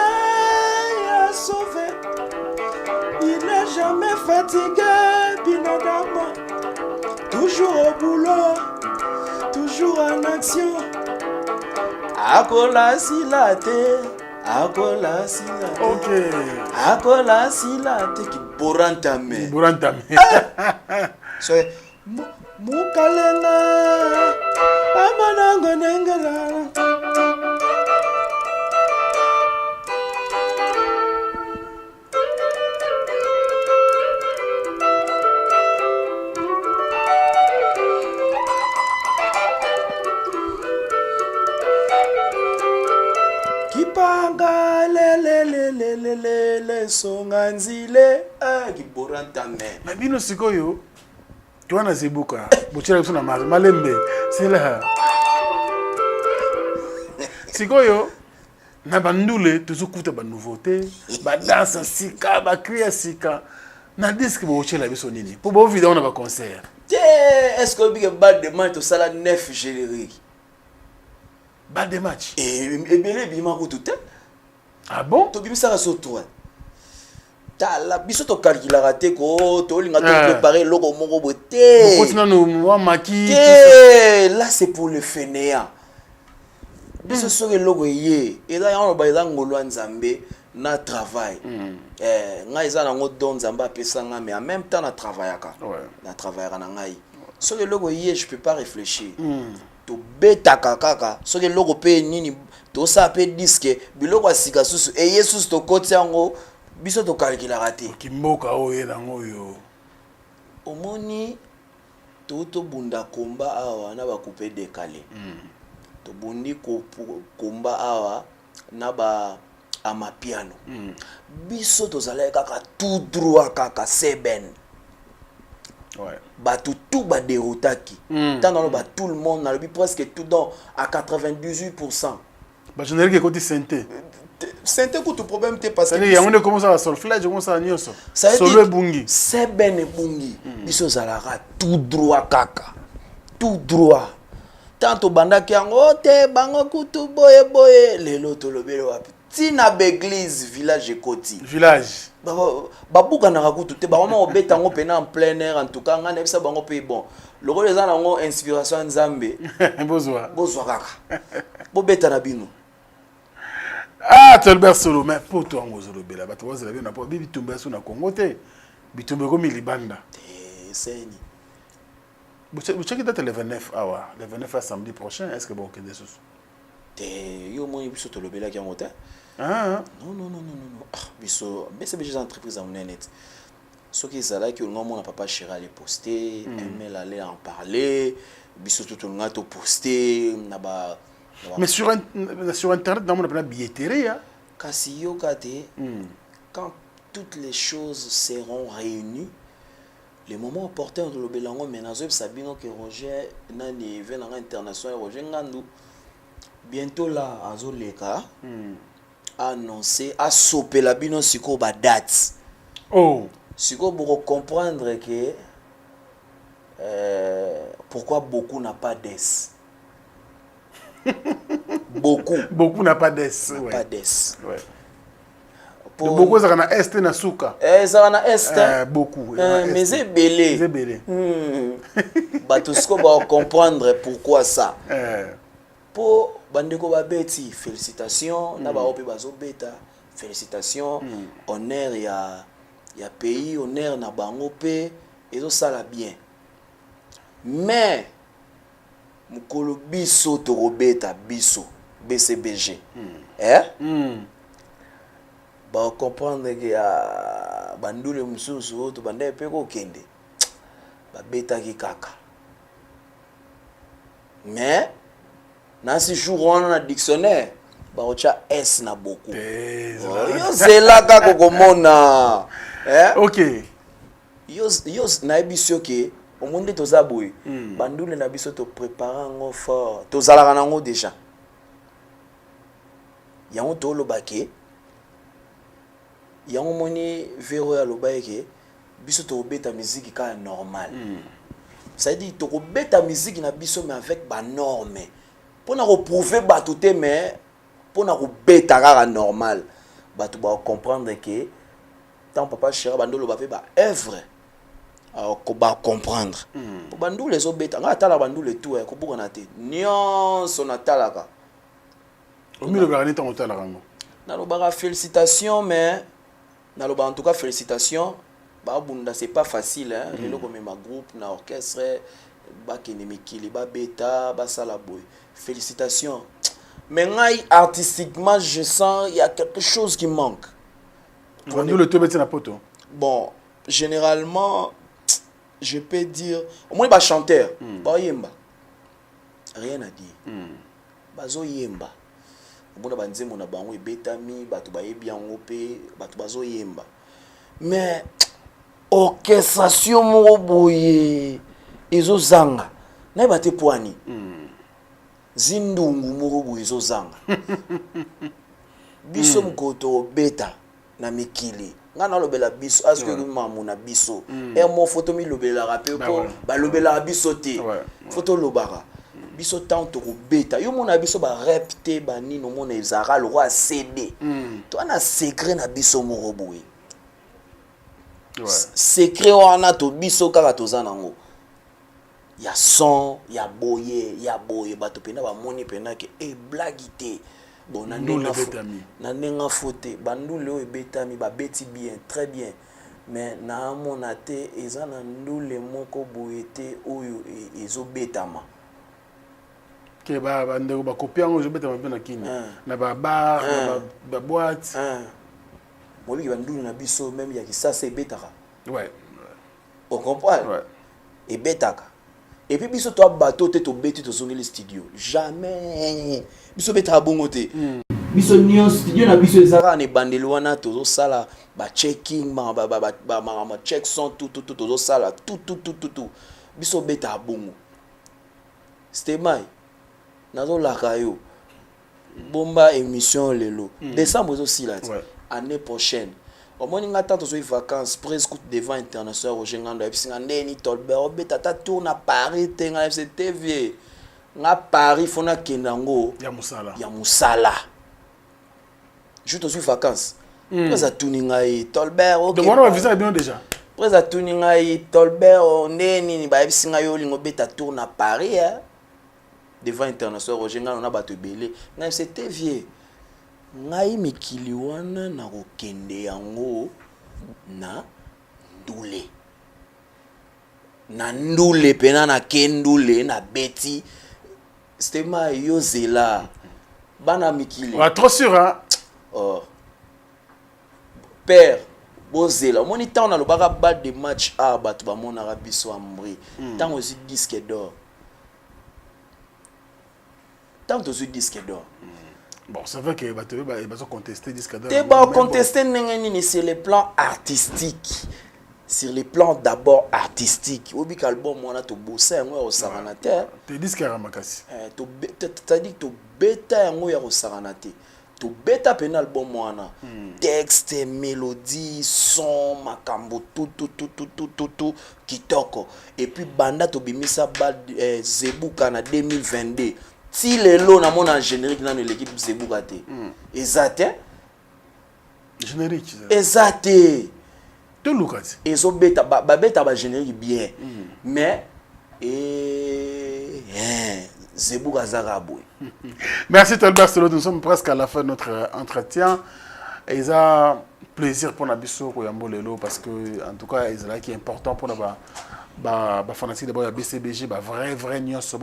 à sauver. Il n'est jamais fatigué, Binadama. Toujours au boulot, toujours en action. Akola silate. Akola silate. Ok. Akola silate ki borantame. Borantame. So Mukalenga. Amanango nengala. Kipanga le songanzile kiborantame. Mais bino sikoyo tu wana zibuka bochela kusuna malembe sila sikoyo na bandule tuzukuta ba nouveauté ba danse sika ba cria sika na disque bochela biso nini pour bo vidéo na ba concert. Est-ce que big bad de match to sala 9 générique. Bad de match. Et belé bima ko tout. Ah bon? To bimisa so toi. La biso to calcula raté ko to linga to préparer logo moko boté. Beaucoup na no maki. Là c'est pour le fainéant. Biso so le logo yé et là on ba ngolo nzambe na travail. Nga eza na ngodon nzamba pesa nga mais en même temps na travaillaka. Na travaillaka na ngai. So le logo yé je peux pas réfléchir. To beta kaka so le logo pe nini to sa pe disque biloko asika susu et yesus to koti yango biso to calcula raté kimboka oyo nango yo omoni to bunda komba awa na ba couper décalé to bundi komba awa na ba amapiano biso to zala kaka tout droit kaka seben. Ouais. Bah tout ba déroutaki. Tant ba tout le monde na presque tout dans à 98%. Bah je n'ai que côté synthé. Synthé ko tout problème te parce que il y a on commence à solfège, on commence à nyonso. Solo bungi. C'est ben bungi. Biso zalara tout droit kaka. Tout droit. Tanto banda ki yango te bango kutu boye lelo to lobelo wapi. tina l'église village ekoti Village. babuka na rakutu te ba mama obeta ngo pena en plein air en tout cas ngana bisa bango pe bon le rôle za nango inspiration nzambe bozwa kaka bobeta na bino. Ah, Tolbert Solo, mais pour toi, on va bela. Bah, tu vois, c'est bien. Pour Bibi Tumba sur la Congo, te. Bitumba comme il banda. C'est ni. Vous checkez date le 29 awa, le 29 samedi prochain. Est-ce que bon que des choses? Te yo mo biso to le bela qui en Ah. Non. Biso, mais c'est des entreprises en net. Ce qui est là que le moment n'a pas cher à les poster, email aller en parler, biso tout le monde poster, na ba. Mais sur Internet, on a billetterie. Kasi yo kate, quand toutes les choses seront réunies, le moment opportun de l'Obelango, mais nous sabino que Roger nani événement international Roger Ngandou bientôt là à Zoleka annoncé à soper la bino siko ba date. Oh. Siko pour comprendre que pourquoi beaucoup n'a pas d'ess. Beaucoup n'a pas d'ess. Ouais. Pas d'ess. Ouais. Beaucoup ça na est na suka. Ça na est. Beaucoup. Mais c'est belé. C'est belé. Bah tout ce qu'on va comprendre pourquoi ça. Pour bandeko ba beti félicitations na ba ope bazo beta félicitations honneur ya pays honneur na bango pe ezo sala bien. Mais mukolo biso to robeta biso BCBG ba comprendre que bandule mususu to bande pe ko kende ba beta ki kaka mais na si jour on na dictionnaire ba ocha s na beaucoup yo c'est là ka ko mona OK yo na biso ke au monde toza boy bandule na biso to préparer ngo fort to zalaka nango déjà yango to lo baké yango moni vero ya lo baké biso to beta musique ka normal ça dit to beta musique na biso mais avec ba norme pour na prouver ba tout mais pour na beta ka normal ba to ba comprendre que tant papa chéri bandolo ba fait ba œuvre alors ko ba comprendre bandu les obeta nga tala bandu le tout ko buka na te nyonso na talaka au milieu de la temps tala rango na lo ba félicitations mais na lo ba en tout cas félicitations ba bunda c'est pas facile hein le comme ma groupe na orchestre ba kenemikili ba beta ba sala boy félicitations mais ngai artistiquement je sens il y a quelque chose qui manque bandu le tout beti na poto bon généralement je peux dire au moins ba chanteur ba yemba rien à dire bazo yemba bona banzemo na bango ebetami bato ba yebi yango pe bato bazo yemba mais orchestration mo boye ezo zanga na bate poani zindungu mo boye ezo zanga biso mkoto beta na mikili ngana lobela biso aske mamu na biso mo photo mi lobela rappel ko ba lobela biso te photo lobara biso tant to beta yo mona biso ba repte ba nino mona ezara le roi CD to ana secret na biso mo roboui secret wana to biso kaka tozana ngo ya son ya boye bato pena ba moni pena ke blagité bon na nenga faute bandule o betami ba beti bien très bien mais na mona te ezana ndule moko boyete oyo ezo betama ke ba ndeko ba copie ngo je betama na kini na ba bar ba boîte moi ba ndule na biso même ya kisasa ebetaka ouais on comprend ouais et betaka et puis biso to bateau te to beti to zongi le studio jamais biso betaka bongo te biso nyo studio na biso ezaka ne bandelo wana to sala ba checking ba check son tout to sala tout biso betaka bongo c'était mai nazo lakayo bomba émission lelo décembre aussi là année prochaine au moins nga tant aux vacances presque devant international Roger Ngando et puis ngandeni Tolbert obeta tourne à Paris tenga FCTV nga Paris fona kendango ya musala juste aux vacances. Après à Tuningai Tolbert OK. Donc on a visa bien déjà. Après à Tuningai Tolbert on est ni ba bisinga yo lingo beta tourne à Paris devant international Roger nga on a bato belé. Nga c'était vieux. Ngai mikili wana na kokende yango na ndule. Na ndule pena na kendule na beti. C'était ma yozela. Bana mikili. Ouais, trop sûr hein. Oh. Père, bozela. Moni temps na lobaka bal de match a batu ba mona biso ambri. Tant aussi disque d'or. Tant aussi disque d'or. Bon, c'est vrai que ils ont contesté disque d'or. Tu vas contester sur le plan artistique. Sur le plan d'abord artistique. Obi album on to bosser ngo ya saranate. Tu dis que ramakasi. Tu dit to beta ngo ya saranate. To beta pen album wana. Texte, mélodie, son, makambo tout kitoko. Et puis banda to bimisa bad Zebuka na 2022. Si les lots na mon générique dans l'équipe Zebuka te. Exact. Générique. Exact. Tout Lucas. Et so beta beta ba générique bien. Mais Zebuka Zarabou. Merci Tolbert Solo, nous sommes presque à la fin de notre entretien. Et il a plaisir pour Nabiso Koyambo Lelo parce que en tout cas il est important pour la fanatique d'abord la BCBG, vrai news sur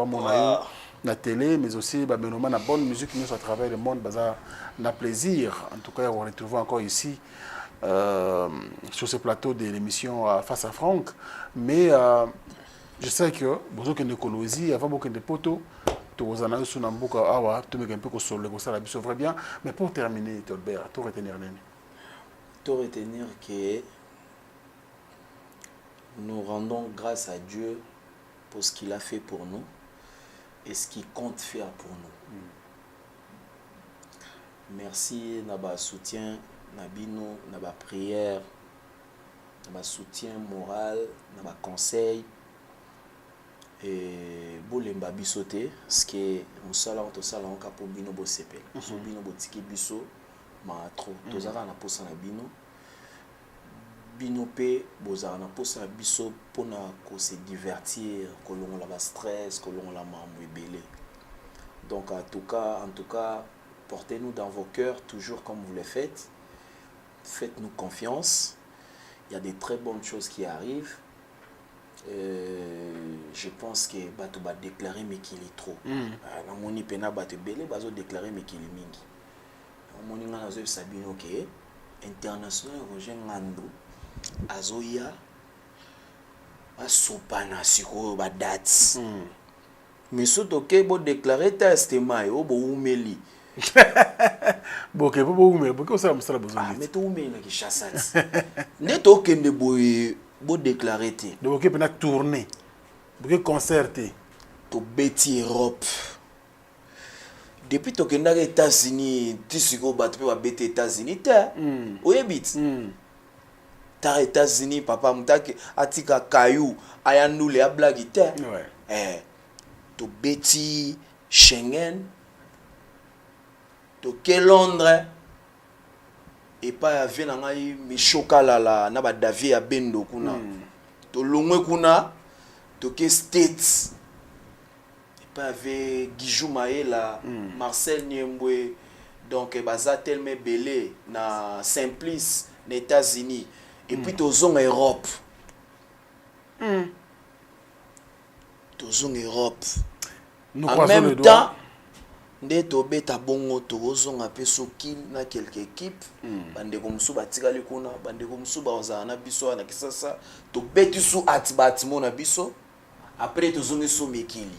la télé, mais aussi la bonne musique nous à travers le monde, na plaisir. En tout cas on retrouve encore ici sur ce plateau de l'émission Face à Franck. Mais je sais que beaucoup de Colosie, avant beaucoup de poteaux, tous en sur Nambuka, tout un peu sur ça la biso vrai bien. Mais pour terminer, Tolbert, tout retenir que nous rendons grâce à Dieu pour ce qu'il a fait pour nous et ce qu'il compte faire pour nous. Merci Naba soutien, Nabino, Naba prière, Naba soutien moral, Naba conseil. Et bolemba bisoté ce que musala on to sala on ka po bino bo sepel so bino bo tiki biso ma trop tozaka na posa na bino pe bozaka na posa na biso pona ko se divertir ko longola ba stress ko longola mambo ebele. Donc en tout cas portez-nous dans vos cœurs toujours comme vous le faites. Faites-nous confiance. Il y a des très bonnes choses qui arrivent. Je pense que bato ba déclarer mais qu'il est trop. Na moni pena bato belé bazo déclarer mais qu'il est mingi. Na moni nga nazo sabino ke international Roger Ngando azoya asopana siko ba dates. Mais surtout que bo déclarer testement yo bo umeli. Boke bo umeli boke ça msala besoin. Ah mais to umeli na ki chassati. Neto kende boy bo déclarer te. Donc ok pena tourner. Boke concerter. To beti Europe. Depuis to kenda aux États-Unis, tu siko battu ba beti États-Unis te. Oyebit. Ta États-Unis papa mutaki atika kayu ayandule ya blague te. Ouais. To beti Schengen. To ke Londres. Et pas ya vena ngai mi chokala la na ba David ya bendo kuna. To longwe kuna to ke States. Et pas avec Guijou Maela, Marcel Niembwe. Donc baza tellement belé na Simplice na États-Unis et puis to zone Europe. To zone Europe. Nous en même temps nde tobeta bongo tozonga pe soki na quelques équipes bande ko musu batikali kuna bande ko musu bazana na biso na kisasa tobeti su atbatimo na biso après tozongi so mekili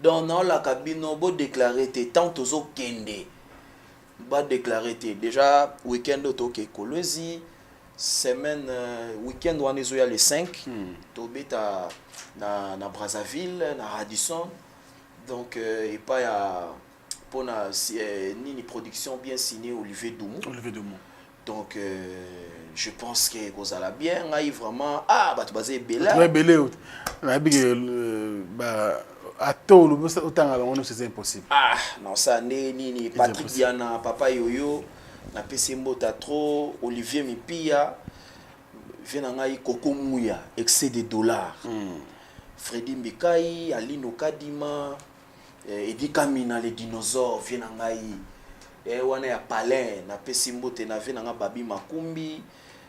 donc dans la cabine bo déclarer te tant tozo kende ba déclarer te déjà week-end to ke Kolosi semaine week-end wana zo ya le 5 tobeta na Brazzaville na Radisson. Donc, et pas pour une production bien signée Olivier Doumou. Donc, je pense que vous allez bien. Vraiment, bah tu basé Bella. Ouais, Bella. à tôt, autant c'est impossible. Ah, non, ça n'est ni Patrick Diana, Papa Yoyo, na pesi mbota trop, Olivier Mipia, Venangai Koko Mouya, excès de dollars. Freddy Mbikai, Alino Kadima, Edi Kamina, les dinosaures, Venangai, wana ya Palin, na pesi mbote na Venanga Babi Makumbi,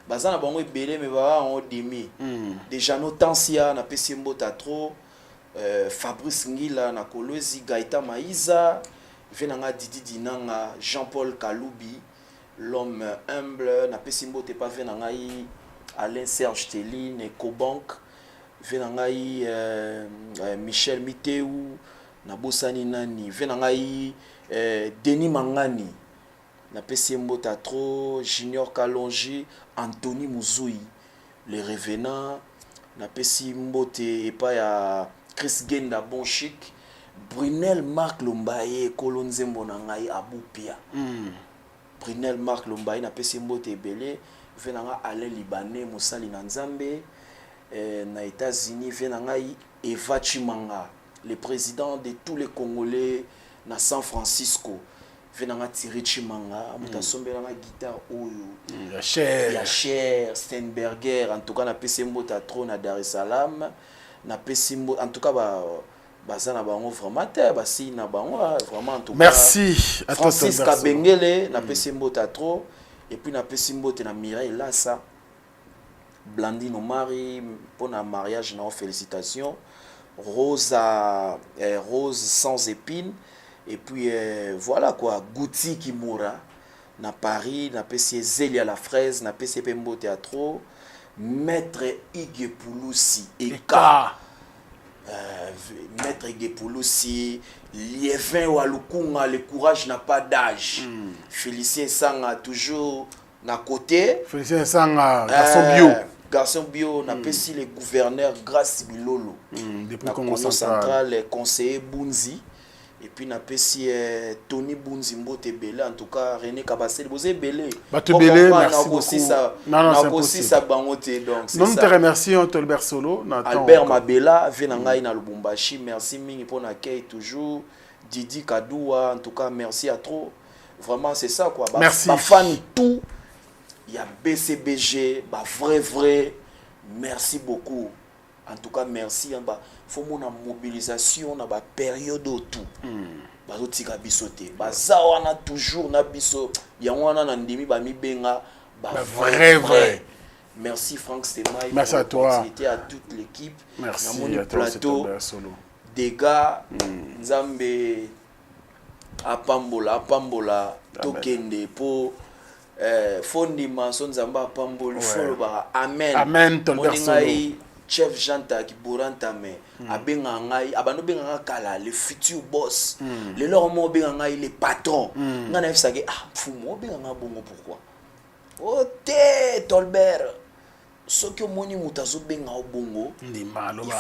Bazana bango ebele me baba on demi. Déjà no Tansia, na pesi mbota trop. Fabrice Ngila na Kolwezi Gaïta Maïza Venanga Didi Dinanga Jean-Paul Kaloubi l'homme humble na Pesimbo te pas Venangai Alain Serge Téline et Cobank Venangai Michel Miteu na Bosani Nani Venangai Denis Mangani na Pesimbo Tatro Junior Kalonji Anthony Mouzoui les revenants na Pesimbo te et pas ya Chris Genda Bon Chic, Brunel Marc Lombaye, Kolonzembo Nangai Aboupia. Brunel Marc Lombaye na Pesimbo Tebele, Venanga Alain Libanais, Moussali Nanzambe, na États-Unis, Venangai Eva Chimanga, le président de tous les Congolais na San Francisco. Venanga Thierry Chimanga, Moutasombe na guitare Oyo. Yacher, Steinberger, en tout cas na Pesimbo Tatro na Dar es Salaam. Na pesimbo en tout cas bazana bango vraiment te basi na bango vraiment en tout cas merci à Francis Kabengele na pesimbo Tatro et puis na pesimbo te na Mireille Lassa Blandine Omari pour un mariage na félicitations Rose sans épines et puis voilà quoi Gouti Kimura na Paris na PC Zélia la fraise na PC Pembo Théâtre Maître Ige Pouloussi Eka Maître Ige Pouloussi Liévin Walukunga le courage n'a pas d'âge Félicien Sanga toujours na côté Félicien Sanga garçon bio na pesi le gouverneur Grace Bilolo depuis Congo central conseiller Bunzi et puis na pesi Tony Bunzi Mbote Belé en tout cas René Kabasel Bozé Belé merci beaucoup non c'est aussi ça bangote donc nous te remercions Tolbert Solo Albert Mabela Venangai na Lubumbashi merci mingi pour l'accueil toujours Didi Kadoua en tout cas merci à trop vraiment c'est ça quoi merci fan tout il y a BCBG vrai merci beaucoup en tout cas merci faut mon mobilisation na ba période tout bazo tika bisoté baza wana toujours na biso ya wana na ndimi ba mi benga vrai merci Franck Stemai merci à toi c'était à toute l'équipe merci na mon à plateau des gars Nzambe apambola tokende po fondi mason Nzamba apamboli folo ba amen moningai chef Janta qui bouranta me abenga ngai abano benga nga kala le futur boss le leur mo benga ngai le patron ngana efsage fumo benga nga bongo pourquoi ote Tolbert ce que moni mutazo benga bongo il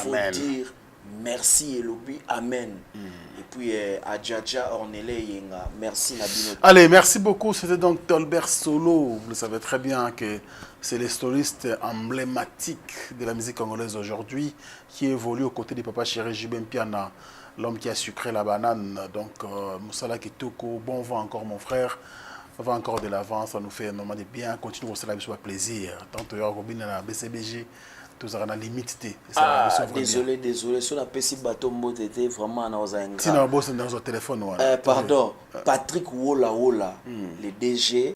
faut dire merci et lobi amen et puis Adjaja Ornele Yenga merci Nabino. Allez, merci beaucoup, c'était donc Tolbert Solo, vous le savez très bien que c'est le soliste emblématique de la musique congolaise aujourd'hui qui évolue aux côtés du papa chéri Jibem Piana, l'homme qui a sucré la banane. Donc Moussala Kitoko, bon vent encore mon frère, va encore de l'avant, ça nous fait énormément de bien, continue vos salaires avec plaisir. Tant que Robin à la BCBG, tout ça na limite. Désolé, sur la PC bateau mot était vraiment dans un sinon boss dans un téléphone pardon, Patrick Wola, le DG